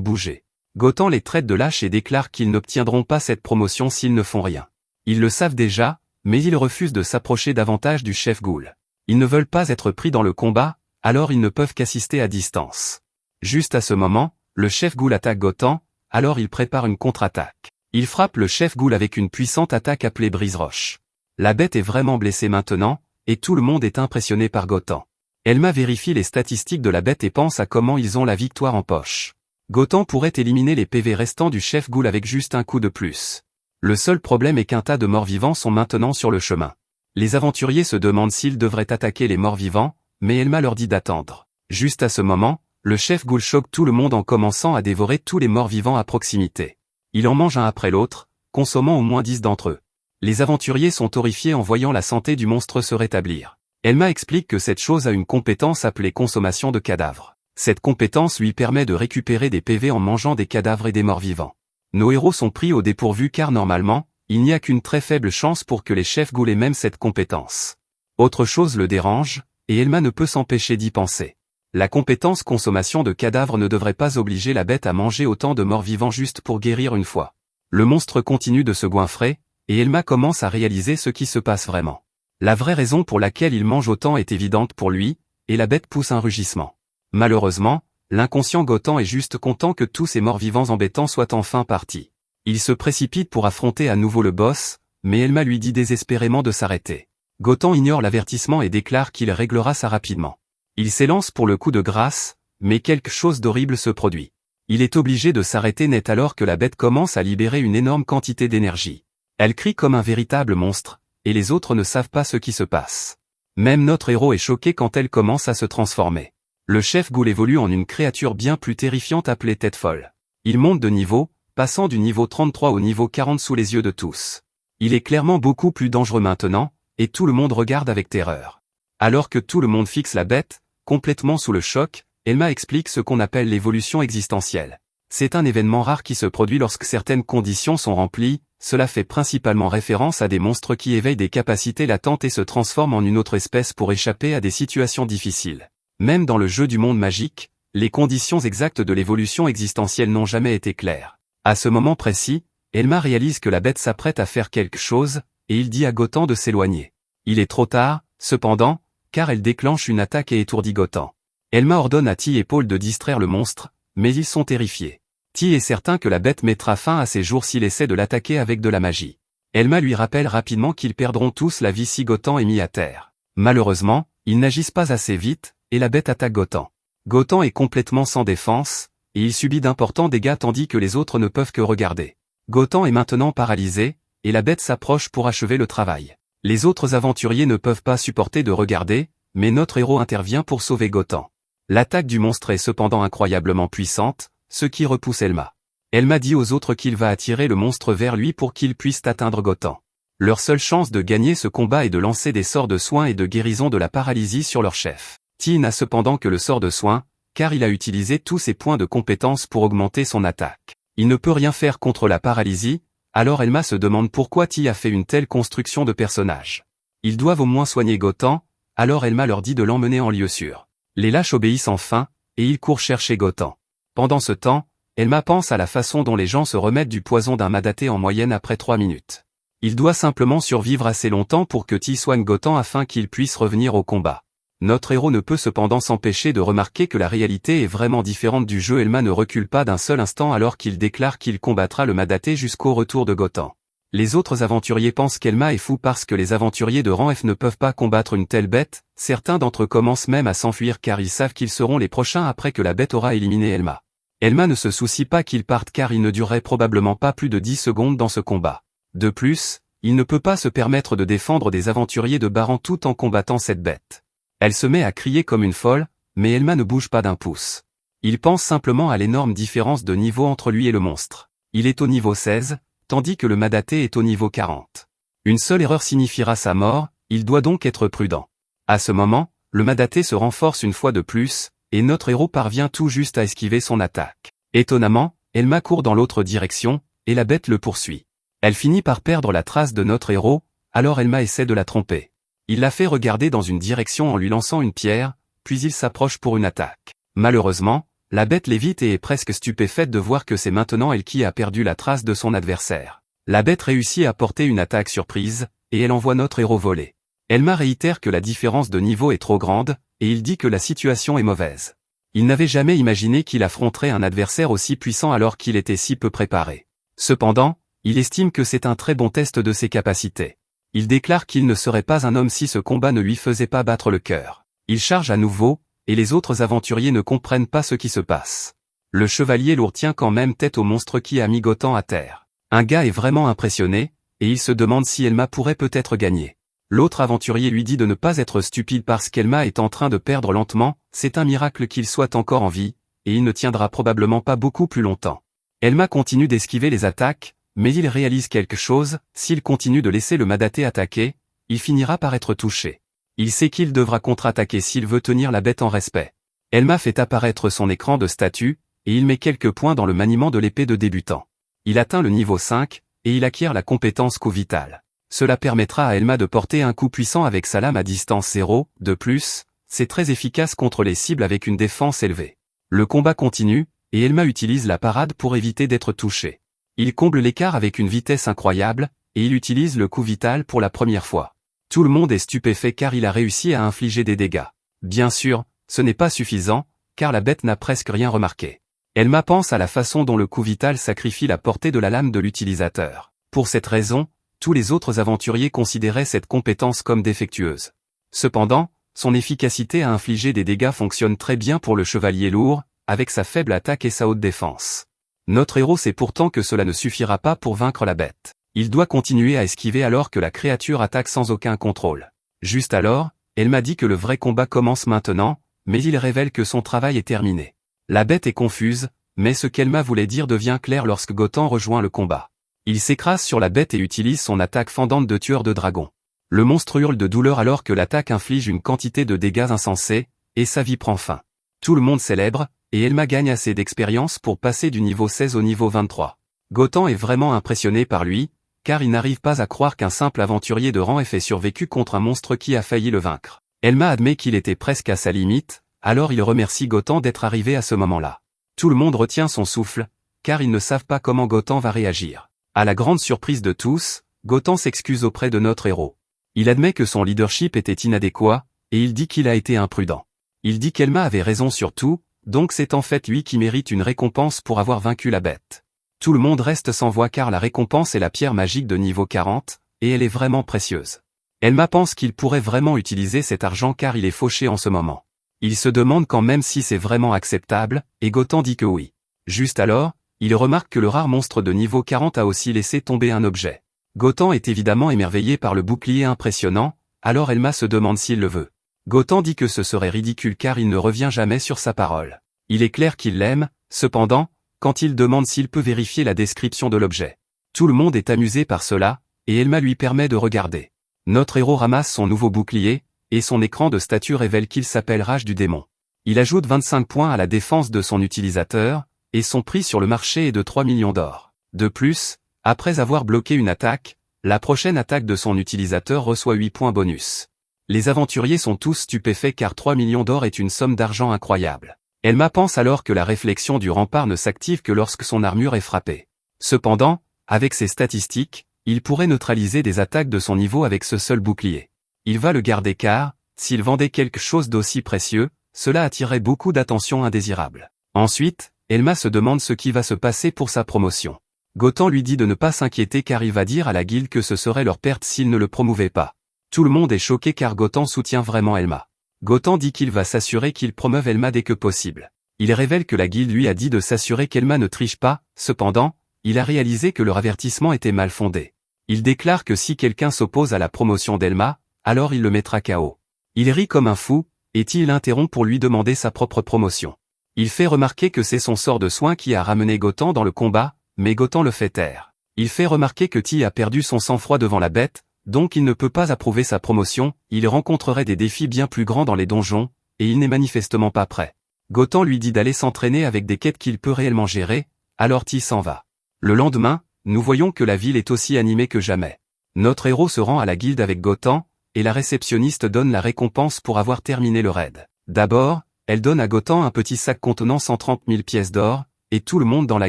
bouger. Gotham les traite de lâches et déclare qu'ils n'obtiendront pas cette promotion s'ils ne font rien. Ils le savent déjà, mais ils refusent de s'approcher davantage du chef Ghoul. Ils ne veulent pas être pris dans le combat, alors ils ne peuvent qu'assister à distance. Juste à ce moment, le chef Ghoul attaque Gotham, alors il prépare une contre-attaque. Il frappe le chef Ghoul avec une puissante attaque appelée Brise-Roche. La bête est vraiment blessée maintenant, et tout le monde est impressionné par Gotham. Elma vérifie les statistiques de la bête et pense à comment ils ont la victoire en poche. Gotham pourrait éliminer les PV restants du chef Ghoul avec juste un coup de plus. Le seul problème est qu'un tas de morts-vivants sont maintenant sur le chemin. Les aventuriers se demandent s'ils devraient attaquer les morts-vivants, mais Elma leur dit d'attendre. Juste à ce moment, le chef Ghoul choque tout le monde en commençant à dévorer tous les morts-vivants à proximité. Il en mange un après l'autre, consommant au moins 10 d'entre eux. Les aventuriers sont horrifiés en voyant la santé du monstre se rétablir. Elma explique que cette chose a une compétence appelée consommation de cadavres. Cette compétence lui permet de récupérer des PV en mangeant des cadavres et des morts-vivants. Nos héros sont pris au dépourvu car normalement, il n'y a qu'une très faible chance pour que les chefs Ghoul aient même cette compétence. Autre chose le dérange, et Elma ne peut s'empêcher d'y penser. La compétence consommation de cadavres ne devrait pas obliger la bête à manger autant de morts-vivants juste pour guérir une fois. Le monstre continue de se goinfrer, et Elma commence à réaliser ce qui se passe vraiment. La vraie raison pour laquelle il mange autant est évidente pour lui, et la bête pousse un rugissement. Malheureusement, l'inconscient Gotham est juste content que tous ces morts-vivants embêtants soient enfin partis. Il se précipite pour affronter à nouveau le boss, mais Elma lui dit désespérément de s'arrêter. Gotham ignore l'avertissement et déclare qu'il réglera ça rapidement. Il s'élance pour le coup de grâce, mais quelque chose d'horrible se produit. Il est obligé de s'arrêter net alors que la bête commence à libérer une énorme quantité d'énergie. Elle crie comme un véritable monstre, et les autres ne savent pas ce qui se passe. Même notre héros est choqué quand elle commence à se transformer. Le chef Ghoul évolue en une créature bien plus terrifiante appelée Tête Folle. Il monte de niveau, passant du niveau 33 au niveau 40 sous les yeux de tous. Il est clairement beaucoup plus dangereux maintenant, et tout le monde regarde avec terreur. Alors que tout le monde fixe la bête, complètement sous le choc, Elma explique ce qu'on appelle l'évolution existentielle. C'est un événement rare qui se produit lorsque certaines conditions sont remplies, cela fait principalement référence à des monstres qui éveillent des capacités latentes et se transforment en une autre espèce pour échapper à des situations difficiles. Même dans le jeu du monde magique, les conditions exactes de l'évolution existentielle n'ont jamais été claires. À ce moment précis, Elma réalise que la bête s'apprête à faire quelque chose, et il dit à Gotham de s'éloigner. Il est trop tard, cependant, car elle déclenche une attaque et étourdit Gotham. Elma ordonne à Ti et Paul de distraire le monstre, mais ils sont terrifiés. Ti est certain que la bête mettra fin à ses jours s'il essaie de l'attaquer avec de la magie. Elma lui rappelle rapidement qu'ils perdront tous la vie si Gotham est mis à terre. Malheureusement, ils n'agissent pas assez vite, et la bête attaque Gotham. Gotham est complètement sans défense, et il subit d'importants dégâts tandis que les autres ne peuvent que regarder. Gotham est maintenant paralysé, et la bête s'approche pour achever le travail. Les autres aventuriers ne peuvent pas supporter de regarder, mais notre héros intervient pour sauver Gotham. L'attaque du monstre est cependant incroyablement puissante, ce qui repousse Elma. Elma dit aux autres qu'il va attirer le monstre vers lui pour qu'ils puissent atteindre Gotham. Leur seule chance de gagner ce combat est de lancer des sorts de soins et de guérison de la paralysie sur leur chef. Ti n'a cependant que le sort de soin, car il a utilisé tous ses points de compétence pour augmenter son attaque. Il ne peut rien faire contre la paralysie, alors Elma se demande pourquoi Ti a fait une telle construction de personnage. Ils doivent au moins soigner Gotham, alors Elma leur dit de l'emmener en lieu sûr. Les lâches obéissent enfin, et ils courent chercher Gotham. Pendant ce temps, Elma pense à la façon dont les gens se remettent du poison d'un madaté en moyenne après 3 minutes. Il doit simplement survivre assez longtemps pour que Ti soigne Gotham afin qu'il puisse revenir au combat. Notre héros ne peut cependant s'empêcher de remarquer que la réalité est vraiment différente du jeu. Elma ne recule pas d'un seul instant alors qu'il déclare qu'il combattra le madaté jusqu'au retour de Gotham. Les autres aventuriers pensent qu'Elma est fou parce que les aventuriers de rang F ne peuvent pas combattre une telle bête, certains d'entre eux commencent même à s'enfuir car ils savent qu'ils seront les prochains après que la bête aura éliminé Elma. Elma ne se soucie pas qu'ils partent car il ne durerait probablement pas plus de 10 secondes dans ce combat. De plus, il ne peut pas se permettre de défendre des aventuriers de bas rang tout en combattant cette bête. Elle se met à crier comme une folle, mais Elma ne bouge pas d'un pouce. Il pense simplement à l'énorme différence de niveau entre lui et le monstre. Il est au niveau 16, tandis que le madaté est au niveau 40. Une seule erreur signifiera sa mort, il doit donc être prudent. À ce moment, le madaté se renforce une fois de plus, et notre héros parvient tout juste à esquiver son attaque. Étonnamment, Elma court dans l'autre direction, et la bête le poursuit. Elle finit par perdre la trace de notre héros, alors Elma essaie de la tromper. Il la fait regarder dans une direction en lui lançant une pierre, puis il s'approche pour une attaque. Malheureusement, la bête l'évite et est presque stupéfaite de voir que c'est maintenant elle qui a perdu la trace de son adversaire. La bête réussit à porter une attaque surprise, et elle envoie notre héros voler. Elma réitère que la différence de niveau est trop grande, et il dit que la situation est mauvaise. Il n'avait jamais imaginé qu'il affronterait un adversaire aussi puissant alors qu'il était si peu préparé. Cependant, il estime que c'est un très bon test de ses capacités. Il déclare qu'il ne serait pas un homme si ce combat ne lui faisait pas battre le cœur. Il charge à nouveau, et les autres aventuriers ne comprennent pas ce qui se passe. Le chevalier lourd tient quand même tête au monstre qui a mis Gotham à terre. Un gars est vraiment impressionné, et il se demande si Elma pourrait peut-être gagner. L'autre aventurier lui dit de ne pas être stupide parce qu'Elma est en train de perdre lentement, c'est un miracle qu'il soit encore en vie, et il ne tiendra probablement pas beaucoup plus longtemps. Elma continue d'esquiver les attaques, mais il réalise quelque chose, s'il continue de laisser le Madaté attaquer, il finira par être touché. Il sait qu'il devra contre-attaquer s'il veut tenir la bête en respect. Elma fait apparaître son écran de statut, et il met quelques points dans le maniement de l'épée de débutant. Il atteint le niveau 5, et il acquiert la compétence coup vital. Cela permettra à Elma de porter un coup puissant avec sa lame à distance 0, de plus, c'est très efficace contre les cibles avec une défense élevée. Le combat continue, et Elma utilise la parade pour éviter d'être touché. Il comble l'écart avec une vitesse incroyable, et il utilise le coup vital pour la première fois. Tout le monde est stupéfait car il a réussi à infliger des dégâts. Bien sûr, ce n'est pas suffisant, car la bête n'a presque rien remarqué. Elma pense à la façon dont le coup vital sacrifie la portée de la lame de l'utilisateur. Pour cette raison, tous les autres aventuriers considéraient cette compétence comme défectueuse. Cependant, son efficacité à infliger des dégâts fonctionne très bien pour le chevalier lourd, avec sa faible attaque et sa haute défense. Notre héros sait pourtant que cela ne suffira pas pour vaincre la bête. Il doit continuer à esquiver alors que la créature attaque sans aucun contrôle. Juste alors, elle m'a dit que le vrai combat commence maintenant, mais il révèle que son travail est terminé. La bête est confuse, mais ce qu'Elma voulait dire devient clair lorsque Gotham rejoint le combat. Il s'écrase sur la bête et utilise son attaque fendante de tueur de dragon. Le monstre hurle de douleur alors que l'attaque inflige une quantité de dégâts insensés, et sa vie prend fin. Tout le monde célèbre, et Elma gagne assez d'expérience pour passer du niveau 16 au niveau 23. Gotham est vraiment impressionné par lui, car il n'arrive pas à croire qu'un simple aventurier de rang ait fait survécu contre un monstre qui a failli le vaincre. Elma admet qu'il était presque à sa limite, alors il remercie Gotham d'être arrivé à ce moment-là. Tout le monde retient son souffle, car ils ne savent pas comment Gotham va réagir. À la grande surprise de tous, Gotham s'excuse auprès de notre héros. Il admet que son leadership était inadéquat, et il dit qu'il a été imprudent. Il dit qu'Elma avait raison sur tout, donc c'est en fait lui qui mérite une récompense pour avoir vaincu la bête. Tout le monde reste sans voix car la récompense est la pierre magique de niveau 40, et elle est vraiment précieuse. Elma pense qu'il pourrait vraiment utiliser cet argent car il est fauché en ce moment. Il se demande quand même si c'est vraiment acceptable, et Gotham dit que oui. Juste alors, il remarque que le rare monstre de niveau 40 a aussi laissé tomber un objet. Gotham est évidemment émerveillé par le bouclier impressionnant, alors Elma se demande s'il le veut. Gotham dit que ce serait ridicule car il ne revient jamais sur sa parole. Il est clair qu'il l'aime, cependant, quand il demande s'il peut vérifier la description de l'objet. Tout le monde est amusé par cela, et Elma lui permet de regarder. Notre héros ramasse son nouveau bouclier, et son écran de statut révèle qu'il s'appelle Rage du démon. Il ajoute 25 points à la défense de son utilisateur, et son prix sur le marché est de 3 millions d'or. De plus, après avoir bloqué une attaque, la prochaine attaque de son utilisateur reçoit 8 points bonus. Les aventuriers sont tous stupéfaits car 3 millions d'or est une somme d'argent incroyable. Elma pense alors que la réflexion du rempart ne s'active que lorsque son armure est frappée. Cependant, avec ses statistiques, il pourrait neutraliser des attaques de son niveau avec ce seul bouclier. Il va le garder car, s'il vendait quelque chose d'aussi précieux, cela attirerait beaucoup d'attention indésirable. Ensuite, Elma se demande ce qui va se passer pour sa promotion. Gotham lui dit de ne pas s'inquiéter car il va dire à la guilde que ce serait leur perte s'il ne le promouvait pas. Tout le monde est choqué car Gotham soutient vraiment Elma. Gotham dit qu'il va s'assurer qu'il promeuve Elma dès que possible. Il révèle que la guilde lui a dit de s'assurer qu'Elma ne triche pas, cependant, il a réalisé que leur avertissement était mal fondé. Il déclare que si quelqu'un s'oppose à la promotion d'Elma, alors il le mettra KO. Il rit comme un fou, et T l'interrompt pour lui demander sa propre promotion. Il fait remarquer que c'est son sort de soin qui a ramené Gotham dans le combat, mais Gotham le fait taire. Il fait remarquer que T a perdu son sang-froid devant la bête, donc il ne peut pas approuver sa promotion, il rencontrerait des défis bien plus grands dans les donjons, et il n'est manifestement pas prêt. Gotham lui dit d'aller s'entraîner avec des quêtes qu'il peut réellement gérer, alors T s'en va. Le lendemain, nous voyons que la ville est aussi animée que jamais. Notre héros se rend à la guilde avec Gotham, et la réceptionniste donne la récompense pour avoir terminé le raid. D'abord, elle donne à Gotan un petit sac contenant 130 000 pièces d'or, et tout le monde dans la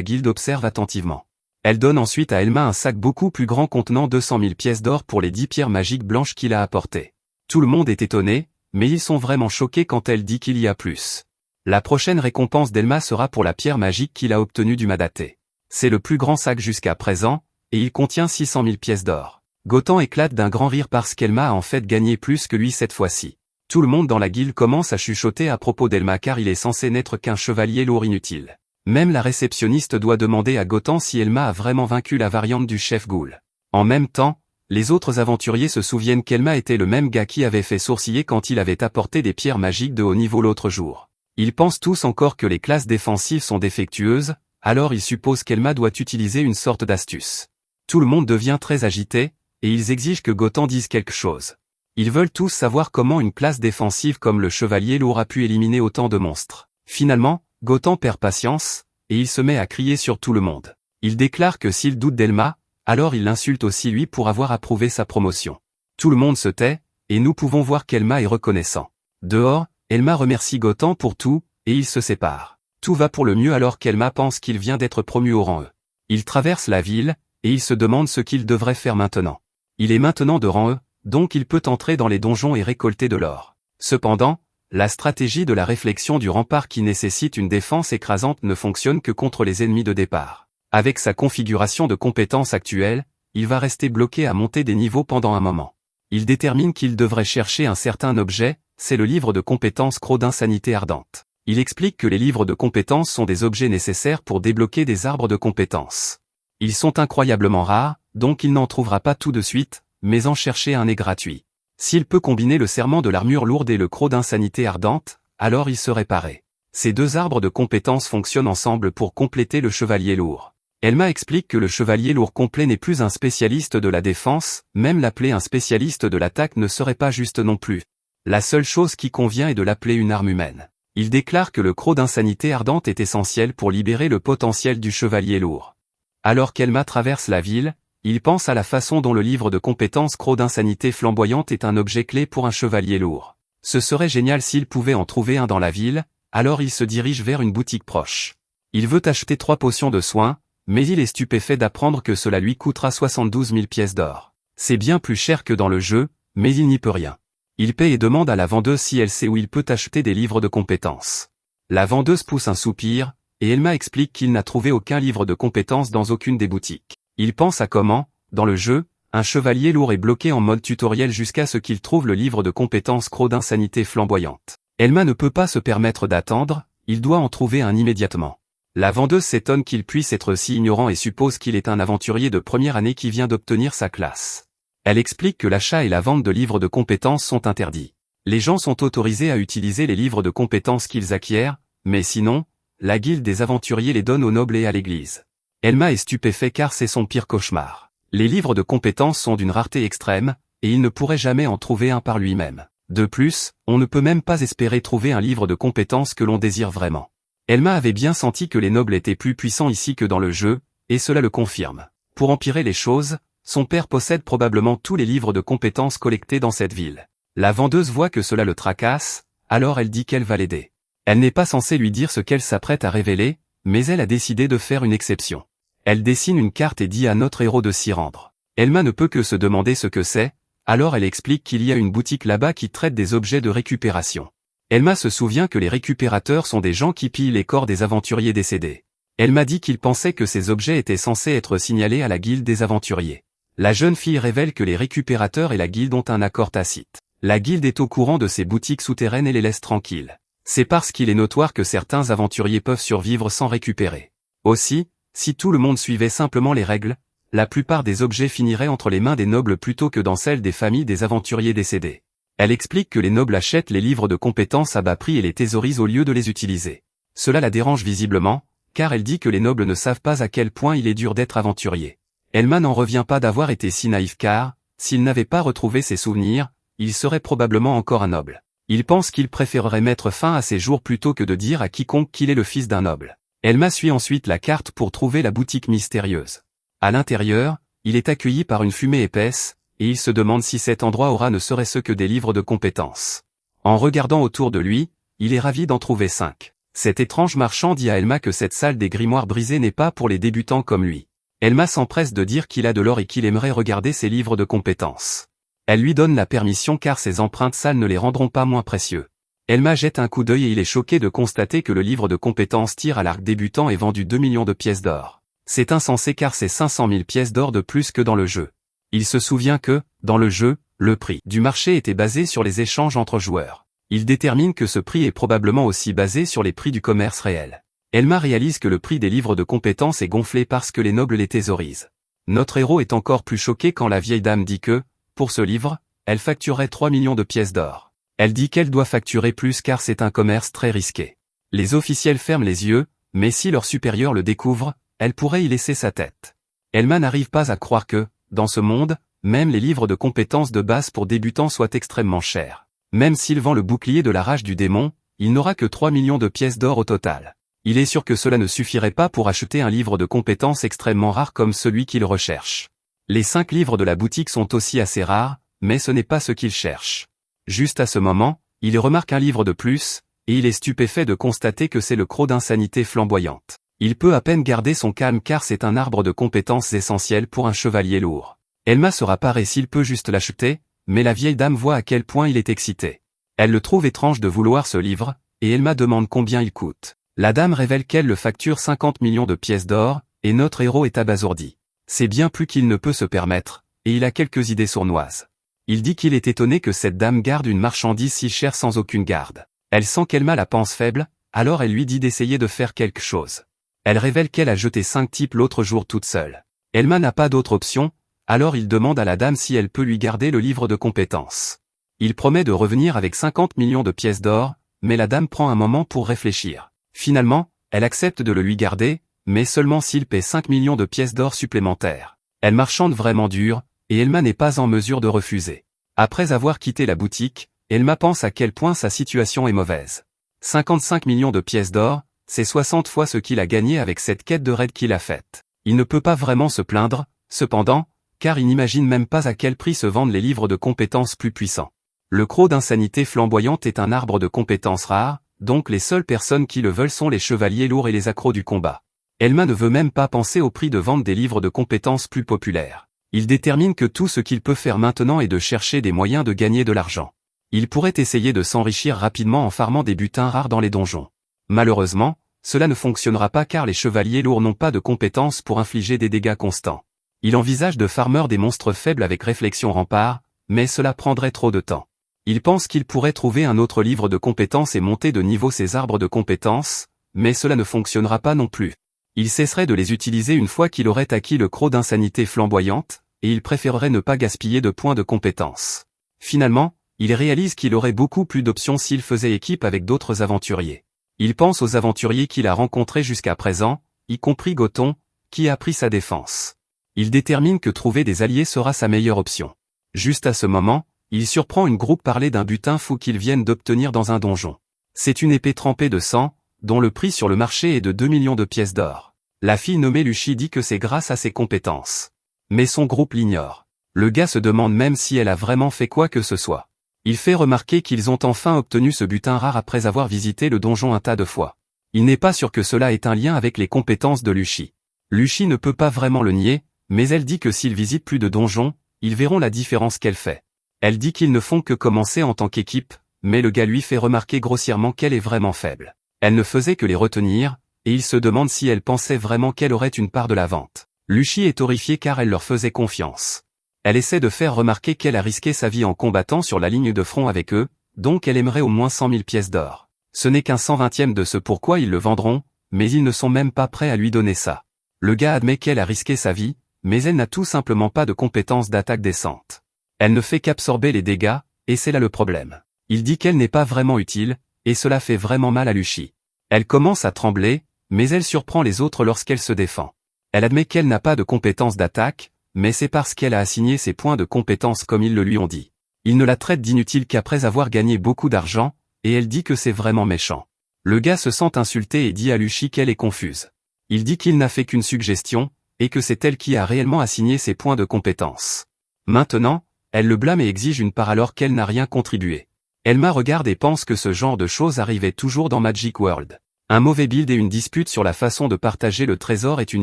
guilde observe attentivement. Elle donne ensuite à Elma un sac beaucoup plus grand contenant 200 000 pièces d'or pour les 10 pierres magiques blanches qu'il a apportées. Tout le monde est étonné, mais ils sont vraiment choqués quand elle dit qu'il y a plus. La prochaine récompense d'Elma sera pour la pierre magique qu'il a obtenue du Madaté. C'est le plus grand sac jusqu'à présent, et il contient 600 000 pièces d'or. Gotan éclate d'un grand rire parce qu'Elma a en fait gagné plus que lui cette fois-ci. Tout le monde dans la guilde commence à chuchoter à propos d'Elma car il est censé n'être qu'un chevalier lourd inutile. Même la réceptionniste doit demander à Gotan si Elma a vraiment vaincu la variante du chef Ghoul. En même temps, les autres aventuriers se souviennent qu'Elma était le même gars qui avait fait sourciller quand il avait apporté des pierres magiques de haut niveau l'autre jour. Ils pensent tous encore que les classes défensives sont défectueuses, alors ils supposent qu'Elma doit utiliser une sorte d'astuce. Tout le monde devient très agité, et ils exigent que Gotan dise quelque chose. Ils veulent tous savoir comment une classe défensive comme le chevalier lourd a pu éliminer autant de monstres. Finalement, Gotan perd patience, et il se met à crier sur tout le monde. Il déclare que s'il doute d'Elma, alors il l'insulte aussi lui pour avoir approuvé sa promotion. Tout le monde se tait, et nous pouvons voir qu'Elma est reconnaissant. Dehors, Elma remercie Gotan pour tout, et ils se séparent. Tout va pour le mieux alors qu'Elma pense qu'il vient d'être promu au rang E. Il traverse la ville, et il se demande ce qu'il devrait faire maintenant. Il est maintenant de rang E, donc il peut entrer dans les donjons et récolter de l'or. Cependant, la stratégie de la réflexion du rempart qui nécessite une défense écrasante ne fonctionne que contre les ennemis de départ. Avec sa configuration de compétences actuelle, il va rester bloqué à monter des niveaux pendant un moment. Il détermine qu'il devrait chercher un certain objet, c'est le livre de compétences Croc d'insanité ardente. Il explique que les livres de compétences sont des objets nécessaires pour débloquer des arbres de compétences. Ils sont incroyablement rares, donc il n'en trouvera pas tout de suite, mais en chercher un est gratuit. S'il peut combiner le serment de l'armure lourde et le croc d'insanité ardente, alors il serait paré. Ces deux arbres de compétences fonctionnent ensemble pour compléter le chevalier lourd. Elma explique que le chevalier lourd complet n'est plus un spécialiste de la défense, même l'appeler un spécialiste de l'attaque ne serait pas juste non plus. La seule chose qui convient est de l'appeler une arme humaine. Il déclare que le croc d'insanité ardente est essentiel pour libérer le potentiel du chevalier lourd. Alors qu'Elma traverse la ville, il pense à la façon dont le livre de compétences Croc d'insanité flamboyante est un objet clé pour un chevalier lourd. Ce serait génial s'il pouvait en trouver un dans la ville, alors il se dirige vers une boutique proche. Il veut acheter 3 potions de soins, mais il est stupéfait d'apprendre que cela lui coûtera 72 000 pièces d'or. C'est bien plus cher que dans le jeu, mais il n'y peut rien. Il paie et demande à la vendeuse si elle sait où il peut acheter des livres de compétences. La vendeuse pousse un soupir, et Elma explique qu'il n'a trouvé aucun livre de compétences dans aucune des boutiques. Il pense à comment, dans le jeu, un chevalier lourd est bloqué en mode tutoriel jusqu'à ce qu'il trouve le livre de compétences Croc d'insanité flamboyante. Elma ne peut pas se permettre d'attendre, il doit en trouver un immédiatement. La vendeuse s'étonne qu'il puisse être si ignorant et suppose qu'il est un aventurier de première année qui vient d'obtenir sa classe. Elle explique que l'achat et la vente de livres de compétences sont interdits. Les gens sont autorisés à utiliser les livres de compétences qu'ils acquièrent, mais sinon, la guilde des aventuriers les donne aux nobles et à l'église. Elma est stupéfait car c'est son pire cauchemar. Les livres de compétences sont d'une rareté extrême, et il ne pourrait jamais en trouver un par lui-même. De plus, on ne peut même pas espérer trouver un livre de compétences que l'on désire vraiment. Elma avait bien senti que les nobles étaient plus puissants ici que dans le jeu, et cela le confirme. Pour empirer les choses, son père possède probablement tous les livres de compétences collectés dans cette ville. La vendeuse voit que cela le tracasse, alors elle dit qu'elle va l'aider. Elle n'est pas censée lui dire ce qu'elle s'apprête à révéler, mais elle a décidé de faire une exception. Elle dessine une carte et dit à notre héros de s'y rendre. Elma ne peut que se demander ce que c'est, alors elle explique qu'il y a une boutique là-bas qui traite des objets de récupération. Elma se souvient que les récupérateurs sont des gens qui pillent les corps des aventuriers décédés. Elma dit qu'il pensait que ces objets étaient censés être signalés à la guilde des aventuriers. La jeune fille révèle que les récupérateurs et la guilde ont un accord tacite. La guilde est au courant de ces boutiques souterraines et les laisse tranquilles. C'est parce qu'il est notoire que certains aventuriers peuvent survivre sans récupérer. Aussi, si tout le monde suivait simplement les règles, la plupart des objets finiraient entre les mains des nobles plutôt que dans celles des familles des aventuriers décédés. Elle explique que les nobles achètent les livres de compétences à bas prix et les thésaurisent au lieu de les utiliser. Cela la dérange visiblement, car elle dit que les nobles ne savent pas à quel point il est dur d'être aventurier. Elma n'en revient pas d'avoir été si naïf car, s'il n'avait pas retrouvé ses souvenirs, il serait probablement encore un noble. Il pense qu'il préférerait mettre fin à ses jours plutôt que de dire à quiconque qu'il est le fils d'un noble. Elma suit ensuite la carte pour trouver la boutique mystérieuse. À l'intérieur, il est accueilli par une fumée épaisse, et il se demande si cet endroit aura ne serait-ce que des livres de compétences. En regardant autour de lui, il est ravi d'en trouver 5. Cet étrange marchand dit à Elma que cette salle des grimoires brisés n'est pas pour les débutants comme lui. Elma s'empresse de dire qu'il a de l'or et qu'il aimerait regarder ses livres de compétences. Elle lui donne la permission car ses empreintes sales ne les rendront pas moins précieux. Elma jette un coup d'œil et il est choqué de constater que le livre de compétences tir à l'arc débutant est vendu 2 millions de pièces d'or. C'est insensé car c'est 500 000 pièces d'or de plus que dans le jeu. Il se souvient que, dans le jeu, le prix du marché était basé sur les échanges entre joueurs. Il détermine que ce prix est probablement aussi basé sur les prix du commerce réel. Elma réalise que le prix des livres de compétences est gonflé parce que les nobles les thésaurisent. Notre héros est encore plus choqué quand la vieille dame dit que, pour ce livre, elle facturerait 3 millions de pièces d'or. Elle dit qu'elle doit facturer plus car c'est un commerce très risqué. Les officiels ferment les yeux, mais si leur supérieur le découvre, elle pourrait y laisser sa tête. Elma n'arrive pas à croire que, dans ce monde, même les livres de compétences de base pour débutants soient extrêmement chers. Même s'il vend le bouclier de la rage du démon, il n'aura que 3 millions de pièces d'or au total. Il est sûr que cela ne suffirait pas pour acheter un livre de compétences extrêmement rare comme celui qu'il recherche. Les 5 livres de la boutique sont aussi assez rares, mais ce n'est pas ce qu'il cherche. Juste à ce moment, il remarque un livre de plus, et il est stupéfait de constater que c'est le croc d'insanité flamboyante. Il peut à peine garder son calme car c'est un arbre de compétences essentiel pour un chevalier lourd. Elma se rappare s'il peut juste l'acheter, mais la vieille dame voit à quel point il est excité. Elle le trouve étrange de vouloir ce livre, et Elma demande combien il coûte. La dame révèle qu'elle le facture 50 millions de pièces d'or, et notre héros est abasourdi. C'est bien plus qu'il ne peut se permettre, et il a quelques idées sournoises. Il dit qu'il est étonné que cette dame garde une marchandise si chère sans aucune garde. Elle sent qu'Elma la pense faible, alors elle lui dit d'essayer de faire quelque chose. Elle révèle qu'elle a jeté 5 types l'autre jour toute seule. Elma n'a pas d'autre option, alors il demande à la dame si elle peut lui garder le livre de compétences. Il promet de revenir avec 50 millions de pièces d'or, mais la dame prend un moment pour réfléchir. Finalement, elle accepte de le lui garder, mais seulement s'il paie 5 millions de pièces d'or supplémentaires. Elle marchande vraiment dur, et Elma n'est pas en mesure de refuser. Après avoir quitté la boutique, Elma pense à quel point sa situation est mauvaise. 55 millions de pièces d'or, c'est 60 fois ce qu'il a gagné avec cette quête de raid qu'il a faite. Il ne peut pas vraiment se plaindre, cependant, car il n'imagine même pas à quel prix se vendent les livres de compétences plus puissants. Le croc d'insanité flamboyante est un arbre de compétences rares, donc les seules personnes qui le veulent sont les chevaliers lourds et les accros du combat. Elma ne veut même pas penser au prix de vente des livres de compétences plus populaires. Il détermine que tout ce qu'il peut faire maintenant est de chercher des moyens de gagner de l'argent. Il pourrait essayer de s'enrichir rapidement en farmant des butins rares dans les donjons. Malheureusement, cela ne fonctionnera pas car les chevaliers lourds n'ont pas de compétences pour infliger des dégâts constants. Il envisage de farmer des monstres faibles avec réflexion rempart, mais cela prendrait trop de temps. Il pense qu'il pourrait trouver un autre livre de compétences et monter de niveau ses arbres de compétences, mais cela ne fonctionnera pas non plus. Il cesserait de les utiliser une fois qu'il aurait acquis le croc d'insanité flamboyante, et il préférerait ne pas gaspiller de points de compétences. Finalement, il réalise qu'il aurait beaucoup plus d'options s'il faisait équipe avec d'autres aventuriers. Il pense aux aventuriers qu'il a rencontrés jusqu'à présent, y compris Gothon, qui a pris sa défense. Il détermine que trouver des alliés sera sa meilleure option. Juste à ce moment, il surprend une groupe parler d'un butin fou qu'ils viennent d'obtenir dans un donjon. C'est une épée trempée de sang, dont le prix sur le marché est de 2 millions de pièces d'or. La fille nommée Lucie dit que c'est grâce à ses compétences. Mais son groupe l'ignore. Le gars se demande même si elle a vraiment fait quoi que ce soit. Il fait remarquer qu'ils ont enfin obtenu ce butin rare après avoir visité le donjon un tas de fois. Il n'est pas sûr que cela ait un lien avec les compétences de Lucie. Lucie ne peut pas vraiment le nier, mais elle dit que s'ils visitent plus de donjons, ils verront la différence qu'elle fait. Elle dit qu'ils ne font que commencer en tant qu'équipe, mais le gars lui fait remarquer grossièrement qu'elle est vraiment faible. Elle ne faisait que les retenir, et il se demande si elle pensait vraiment qu'elle aurait une part de la vente. Lucie est horrifiée car elle leur faisait confiance. Elle essaie de faire remarquer qu'elle a risqué sa vie en combattant sur la ligne de front avec eux, donc elle aimerait au moins 100 000 pièces d'or. Ce n'est qu'un 120e de ce pourquoi ils le vendront, mais ils ne sont même pas prêts à lui donner ça. Le gars admet qu'elle a risqué sa vie, mais elle n'a tout simplement pas de compétences d'attaque décentes. Elle ne fait qu'absorber les dégâts, et c'est là le problème. Il dit qu'elle n'est pas vraiment utile, et cela fait vraiment mal à Lucie. Elle commence à trembler, mais elle surprend les autres lorsqu'elle se défend. Elle admet qu'elle n'a pas de compétences d'attaque, mais c'est parce qu'elle a assigné ses points de compétences comme ils le lui ont dit. Il ne la traite d'inutile qu'après avoir gagné beaucoup d'argent, et elle dit que c'est vraiment méchant. Le gars se sent insulté et dit à Lucie qu'elle est confuse. Il dit qu'il n'a fait qu'une suggestion, et que c'est elle qui a réellement assigné ses points de compétences. Maintenant, Elle le blâme et exige une part alors qu'elle n'a rien contribué. Elma regarde et pense que ce genre de choses arrivait toujours dans Magic World. Un mauvais build et une dispute sur la façon de partager le trésor est une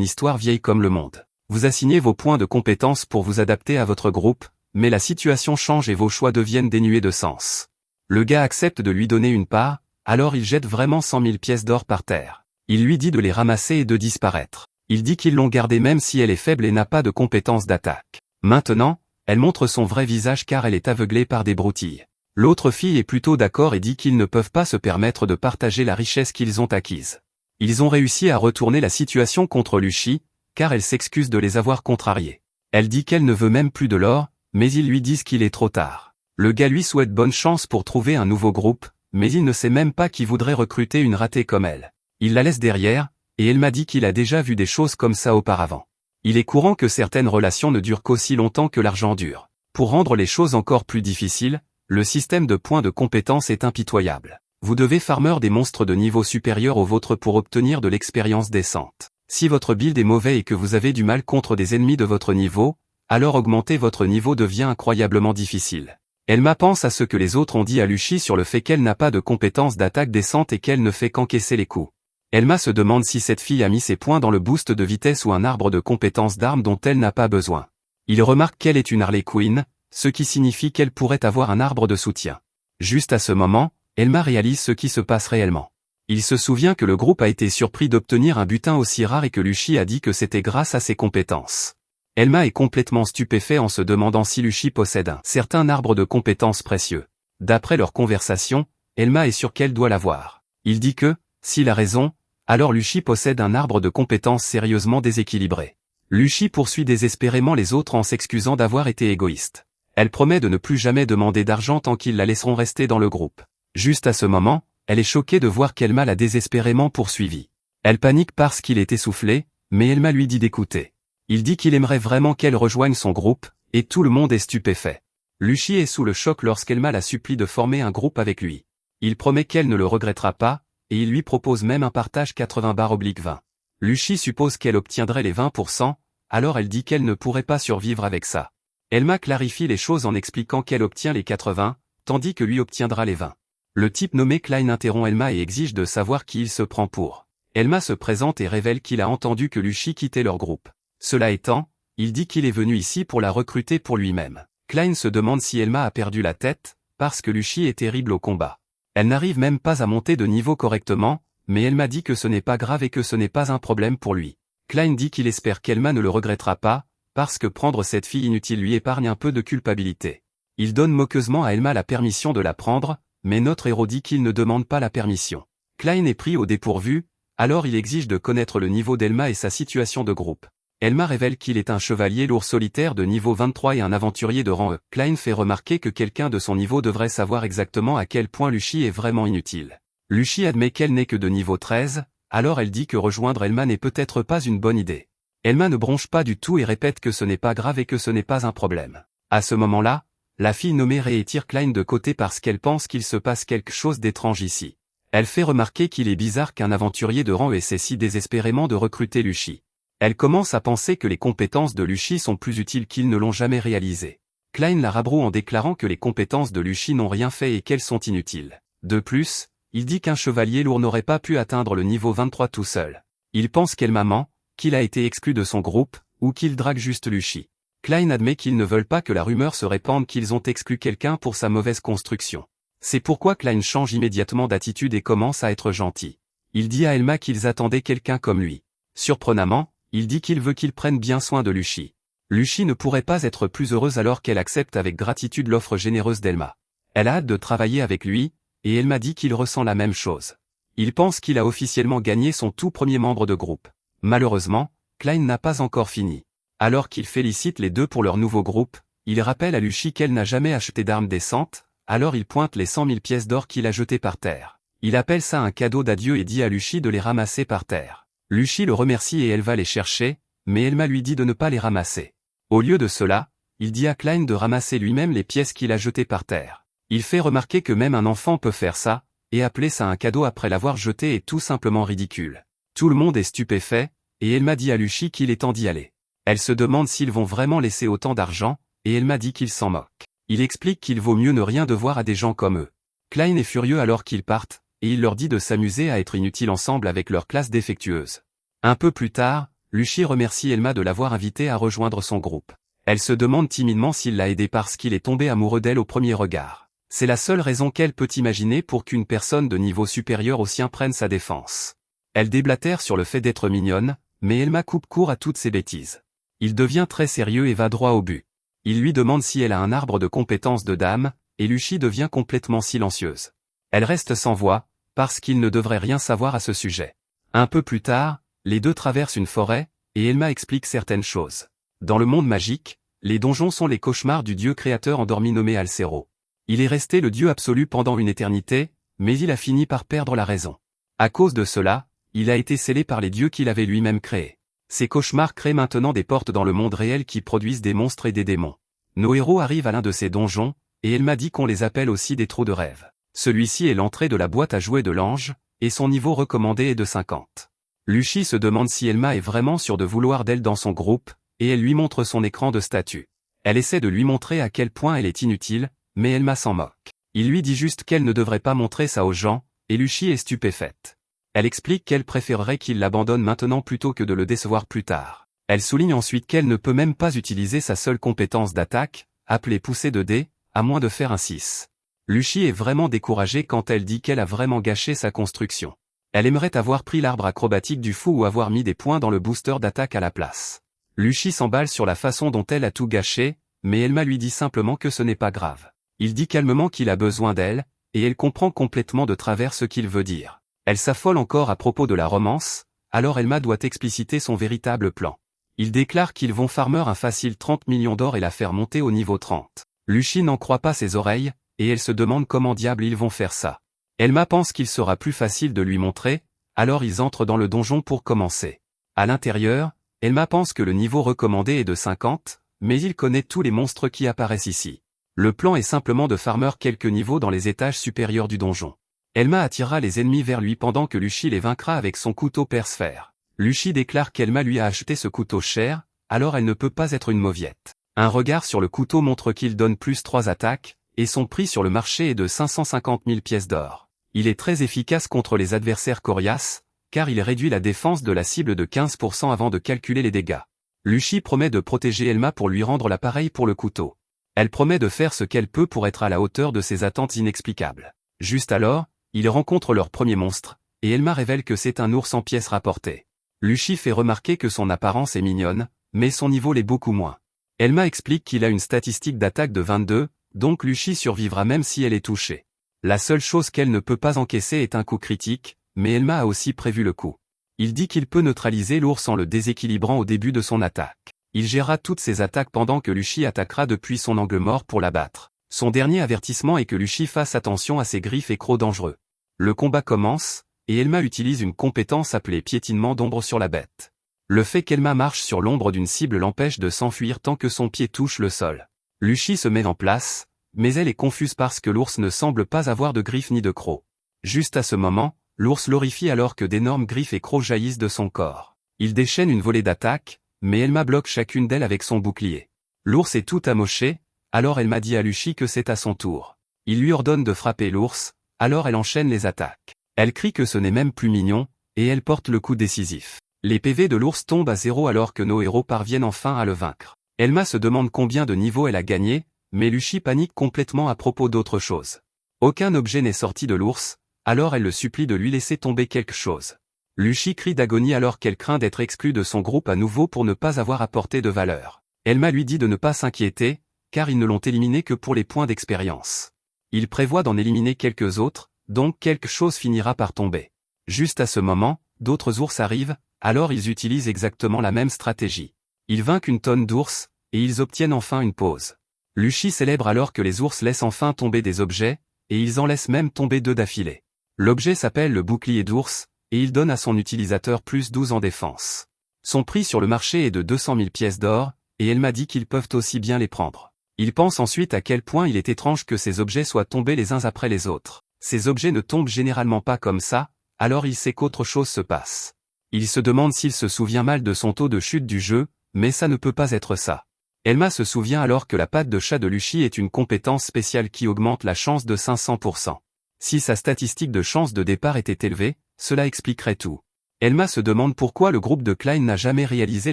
histoire vieille comme le monde. Vous assignez vos points de compétence pour vous adapter à votre groupe, mais la situation change et vos choix deviennent dénués de sens. Le gars accepte de lui donner une part, alors il jette vraiment 100 000 pièces d'or par terre. Il lui dit de les ramasser et de disparaître. Il dit qu'ils l'ont gardée même si elle est faible et n'a pas de compétences d'attaque. Maintenant, elle montre son vrai visage car elle est aveuglée par des broutilles. L'autre fille est plutôt d'accord et dit qu'ils ne peuvent pas se permettre de partager la richesse qu'ils ont acquise. Ils ont réussi à retourner la situation contre Luchi, car elle s'excuse de les avoir contrariés. Elle dit qu'elle ne veut même plus de l'or, mais ils lui disent qu'il est trop tard. Le gars lui souhaite bonne chance pour trouver un nouveau groupe, mais il ne sait même pas qui voudrait recruter une ratée comme elle. Il la laisse derrière, et elle m'a dit qu'il a déjà vu des choses comme ça auparavant. Il est courant que certaines relations ne durent qu'aussi longtemps que l'argent dure. Pour rendre les choses encore plus difficiles, le système de points de compétence est impitoyable. Vous devez farmer des monstres de niveau supérieur au vôtre pour obtenir de l'expérience décente. Si votre build est mauvais et que vous avez du mal contre des ennemis de votre niveau, alors augmenter votre niveau devient incroyablement difficile. Elma pense à ce que les autres ont dit à Luchi sur le fait qu'elle n'a pas de compétences d'attaque décente et qu'elle ne fait qu'encaisser les coups. Elma se demande si cette fille a mis ses points dans le boost de vitesse ou un arbre de compétences d'armes dont elle n'a pas besoin. Il remarque qu'elle est une Harley Quinn, ce qui signifie qu'elle pourrait avoir un arbre de soutien. Juste à ce moment, Elma réalise ce qui se passe réellement. Il se souvient que le groupe a été surpris d'obtenir un butin aussi rare et que Luchi a dit que c'était grâce à ses compétences. Elma est complètement stupéfait en se demandant si Luchi possède un certain arbre de compétences précieux. D'après leur conversation, Elma est sûre qu'elle doit l'avoir. Il dit que, s'il a raison, alors Luchi possède un arbre de compétences sérieusement déséquilibré. Luchi poursuit désespérément les autres en s'excusant d'avoir été égoïste. Elle promet de ne plus jamais demander d'argent tant qu'ils la laisseront rester dans le groupe. Juste à ce moment, elle est choquée de voir qu'Elma l'a désespérément poursuivi. Elle panique parce qu'il est essoufflé, mais Elma lui dit d'écouter. Il dit qu'il aimerait vraiment qu'elle rejoigne son groupe, et tout le monde est stupéfait. Luchi est sous le choc lorsqu'Elma la supplie de former un groupe avec lui. Il promet qu'elle ne le regrettera pas, et il lui propose même un partage 80/20. Luchi suppose qu'elle obtiendrait les 20%, alors elle dit qu'elle ne pourrait pas survivre avec ça. Elma clarifie les choses en expliquant qu'elle obtient les 80, tandis que lui obtiendra les 20. Le type nommé Klein interrompt Elma et exige de savoir qui il se prend pour. Elma se présente et révèle qu'il a entendu que Luchi quittait leur groupe. Cela étant, il dit qu'il est venu ici pour la recruter pour lui-même. Klein se demande si Elma a perdu la tête, parce que Luchi est terrible au combat. Elle n'arrive même pas à monter de niveau correctement, mais Elma dit que ce n'est pas grave et que ce n'est pas un problème pour lui. Klein dit qu'il espère qu'Elma ne le regrettera pas, parce que prendre cette fille inutile lui épargne un peu de culpabilité. Il donne moqueusement à Elma la permission de la prendre, mais notre héros dit qu'il ne demande pas la permission. Klein est pris au dépourvu, alors il exige de connaître le niveau d'Elma et sa situation de groupe. Elma révèle qu'il est un chevalier lourd solitaire de niveau 23 et un aventurier de rang E. Klein fait remarquer que quelqu'un de son niveau devrait savoir exactement à quel point Luchi est vraiment inutile. Luchi admet qu'elle n'est que de niveau 13, alors elle dit que rejoindre Elma n'est peut-être pas une bonne idée. Elma ne bronche pas du tout et répète que ce n'est pas grave et que ce n'est pas un problème. À ce moment-là, la fille nommée Ray tire Klein de côté parce qu'elle pense qu'il se passe quelque chose d'étrange ici. Elle fait remarquer qu'il est bizarre qu'un aventurier de rang essaie si désespérément de recruter Luchi. Elle commence à penser que les compétences de Luchi sont plus utiles qu'ils ne l'ont jamais réalisé. Klein la rabroue en déclarant que les compétences de Luchi n'ont rien fait et qu'elles sont inutiles. De plus, il dit qu'un chevalier lourd n'aurait pas pu atteindre le niveau 23 tout seul. Il pense qu'elle ment, qu'il a été exclu de son groupe, ou qu'il drague juste Luchi. Klein admet qu'ils ne veulent pas que la rumeur se répande qu'ils ont exclu quelqu'un pour sa mauvaise construction. C'est pourquoi Klein change immédiatement d'attitude et commence à être gentil. Il dit à Elma qu'ils attendaient quelqu'un comme lui. Surprenamment, il dit qu'il veut qu'il prenne bien soin de Luchi. Luchi ne pourrait pas être plus heureuse alors qu'elle accepte avec gratitude l'offre généreuse d'Elma. Elle a hâte de travailler avec lui, et Elma dit qu'il ressent la même chose. Il pense qu'il a officiellement gagné son tout premier membre de groupe. Malheureusement, Klein n'a pas encore fini. Alors qu'il félicite les deux pour leur nouveau groupe, il rappelle à Luchi qu'elle n'a jamais acheté d'armes décentes, alors il pointe les 100 000 pièces d'or qu'il a jetées par terre. Il appelle ça un cadeau d'adieu et dit à Luchi de les ramasser par terre. Luchi le remercie et elle va les chercher, mais Elma lui dit de ne pas les ramasser. Au lieu de cela, il dit à Klein de ramasser lui-même les pièces qu'il a jetées par terre. Il fait remarquer que même un enfant peut faire ça, et appeler ça un cadeau après l'avoir jeté est tout simplement ridicule. Tout le monde est stupéfait, et Elma dit à Luchi qu'il est temps d'y aller. Elle se demande s'ils vont vraiment laisser autant d'argent, et Elma dit qu'il s'en moque. Il explique qu'il vaut mieux ne rien devoir à des gens comme eux. Klein est furieux alors qu'ils partent, et il leur dit de s'amuser à être inutiles ensemble avec leur classe défectueuse. Un peu plus tard, Lucy remercie Elma de l'avoir invitée à rejoindre son groupe. Elle se demande timidement s'il l'a aidée parce qu'il est tombé amoureux d'elle au premier regard. C'est la seule raison qu'elle peut imaginer pour qu'une personne de niveau supérieur au sien prenne sa défense. Elle déblatère sur le fait d'être mignonne, mais Elma coupe court à toutes ses bêtises. Il devient très sérieux et va droit au but. Il lui demande si elle a un arbre de compétences de dame, et Lucy devient complètement silencieuse. Elle reste sans voix, parce qu'il ne devrait rien savoir à ce sujet. Un peu plus tard, les deux traversent une forêt, et Elma explique certaines choses. Dans le monde magique, les donjons sont les cauchemars du dieu créateur endormi nommé Alcero. Il est resté le dieu absolu pendant une éternité, mais il a fini par perdre la raison. À cause de cela, il a été scellé par les dieux qu'il avait lui-même créés. Ces cauchemars créent maintenant des portes dans le monde réel qui produisent des monstres et des démons. Nos héros arrivent à l'un de ces donjons, et Elma dit qu'on les appelle aussi des trous de rêve. Celui-ci est l'entrée de la boîte à jouets de l'ange, et son niveau recommandé est de 50. Lucy se demande si Elma est vraiment sûre de vouloir d'elle dans son groupe, et elle lui montre son écran de statut. Elle essaie de lui montrer à quel point elle est inutile, mais Elma s'en moque. Il lui dit juste qu'elle ne devrait pas montrer ça aux gens, et Lucy est stupéfaite. Elle explique qu'elle préférerait qu'il l'abandonne maintenant plutôt que de le décevoir plus tard. Elle souligne ensuite qu'elle ne peut même pas utiliser sa seule compétence d'attaque, appelée pousser de dés, à moins de faire un 6. Lucy est vraiment découragée quand elle dit qu'elle a vraiment gâché sa construction. Elle aimerait avoir pris l'arbre acrobatique du fou ou avoir mis des points dans le booster d'attaque à la place. Lucy s'emballe sur la façon dont elle a tout gâché, mais Elma lui dit simplement que ce n'est pas grave. Il dit calmement qu'il a besoin d'elle, et elle comprend complètement de travers ce qu'il veut dire. Elle s'affole encore à propos de la romance, alors Elma doit expliciter son véritable plan. Il déclare qu'ils vont farmer un facile 30 millions d'or et la faire monter au niveau 30. Lucy n'en croit pas ses oreilles, et elle se demande comment diable ils vont faire ça. Elma pense qu'il sera plus facile de lui montrer, alors ils entrent dans le donjon pour commencer. À l'intérieur, Elma pense que le niveau recommandé est de 50, mais il connaît tous les monstres qui apparaissent ici. Le plan est simplement de farmer quelques niveaux dans les étages supérieurs du donjon. Elma attirera les ennemis vers lui pendant que Lucy les vaincra avec son couteau perce-fer. Lucy déclare qu'Elma lui a acheté ce couteau cher, alors elle ne peut pas être une mauviette. Un regard sur le couteau montre qu'il donne plus 3 attaques, et son prix sur le marché est de 550 000 pièces d'or. Il est très efficace contre les adversaires coriaces, car il réduit la défense de la cible de 15% avant de calculer les dégâts. Lucy promet de protéger Elma pour lui rendre l'appareil pour le couteau. Elle promet de faire ce qu'elle peut pour être à la hauteur de ses attentes inexplicables. Juste alors, ils rencontrent leur premier monstre, et Elma révèle que c'est un ours en pièces rapportées. Lucy fait remarquer que son apparence est mignonne, mais son niveau l'est beaucoup moins. Elma explique qu'il a une statistique d'attaque de 22, donc Lucy survivra même si elle est touchée. La seule chose qu'elle ne peut pas encaisser est un coup critique, mais Elma a aussi prévu le coup. Il dit qu'il peut neutraliser l'ours en le déséquilibrant au début de son attaque. Il gérera toutes ses attaques pendant que Lucy attaquera depuis son angle mort pour l'abattre. Son dernier avertissement est que Lucy fasse attention à ses griffes et crocs dangereux. Le combat commence, et Elma utilise une compétence appelée piétinement d'ombre sur la bête. Le fait qu'Elma marche sur l'ombre d'une cible l'empêche de s'enfuir tant que son pied touche le sol. Lucy se met en place, mais elle est confuse parce que l'ours ne semble pas avoir de griffes ni de crocs. Juste à ce moment, l'ours l'horrifie alors que d'énormes griffes et crocs jaillissent de son corps. Il déchaîne une volée d'attaques, mais Elma bloque chacune d'elles avec son bouclier. L'ours est tout amoché, alors Elma dit à Lucy que c'est à son tour. Il lui ordonne de frapper l'ours, alors elle enchaîne les attaques. Elle crie que ce n'est même plus mignon, et elle porte le coup décisif. Les PV de l'ours tombent à 0 alors que nos héros parviennent enfin à le vaincre. Elma se demande combien de niveaux elle a gagné, mais Lucy panique complètement à propos d'autre chose. Aucun objet n'est sorti de l'ours, alors elle le supplie de lui laisser tomber quelque chose. Lucy crie d'agonie alors qu'elle craint d'être exclue de son groupe à nouveau pour ne pas avoir apporté de valeur. Elma lui dit de ne pas s'inquiéter, car ils ne l'ont éliminé que pour les points d'expérience. Il prévoit d'en éliminer quelques autres, donc quelque chose finira par tomber. Juste à ce moment, d'autres ours arrivent, alors ils utilisent exactement la même stratégie. Ils vainquent une tonne d'ours, et ils obtiennent enfin une pause. Lucy célèbre alors que les ours laissent enfin tomber des objets, et ils en laissent même tomber 2 d'affilée. L'objet s'appelle le bouclier d'ours, et il donne à son utilisateur plus 12 en défense. Son prix sur le marché est de 200 000 pièces d'or, et elle m'a dit qu'ils peuvent aussi bien les prendre. Il pense ensuite à quel point il est étrange que ces objets soient tombés les uns après les autres. Ces objets ne tombent généralement pas comme ça, alors il sait qu'autre chose se passe. Il se demande s'il se souvient mal de son taux de chute du jeu, mais ça ne peut pas être ça. Elma se souvient alors que la patte de chat de Luchi est une compétence spéciale qui augmente la chance de 500%. Si sa statistique de chance de départ était élevée, cela expliquerait tout. Elma se demande pourquoi le groupe de Klein n'a jamais réalisé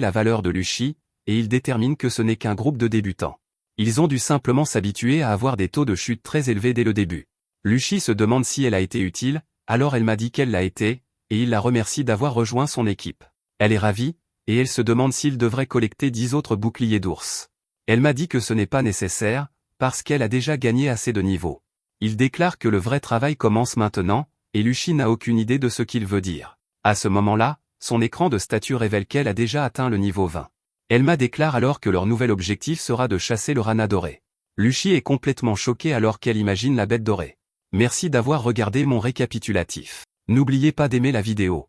la valeur de Luchi, et il détermine que ce n'est qu'un groupe de débutants. Ils ont dû simplement s'habituer à avoir des taux de chute très élevés dès le début. Luchi se demande si elle a été utile, alors elle m'a dit qu'elle l'a été, et il la remercie d'avoir rejoint son équipe. Elle est ravie, et elle se demande s'il devrait collecter 10 autres boucliers d'ours. Elle m'a dit que ce n'est pas nécessaire, parce qu'elle a déjà gagné assez de niveaux. Il déclare que le vrai travail commence maintenant, et Luchi n'a aucune idée de ce qu'il veut dire. À ce moment-là, son écran de statut révèle qu'elle a déjà atteint le niveau 20. Elma déclare alors que leur nouvel objectif sera de chasser le rana doré. Luchi est complètement choquée alors qu'elle imagine la bête dorée. Merci d'avoir regardé mon récapitulatif. N'oubliez pas d'aimer la vidéo.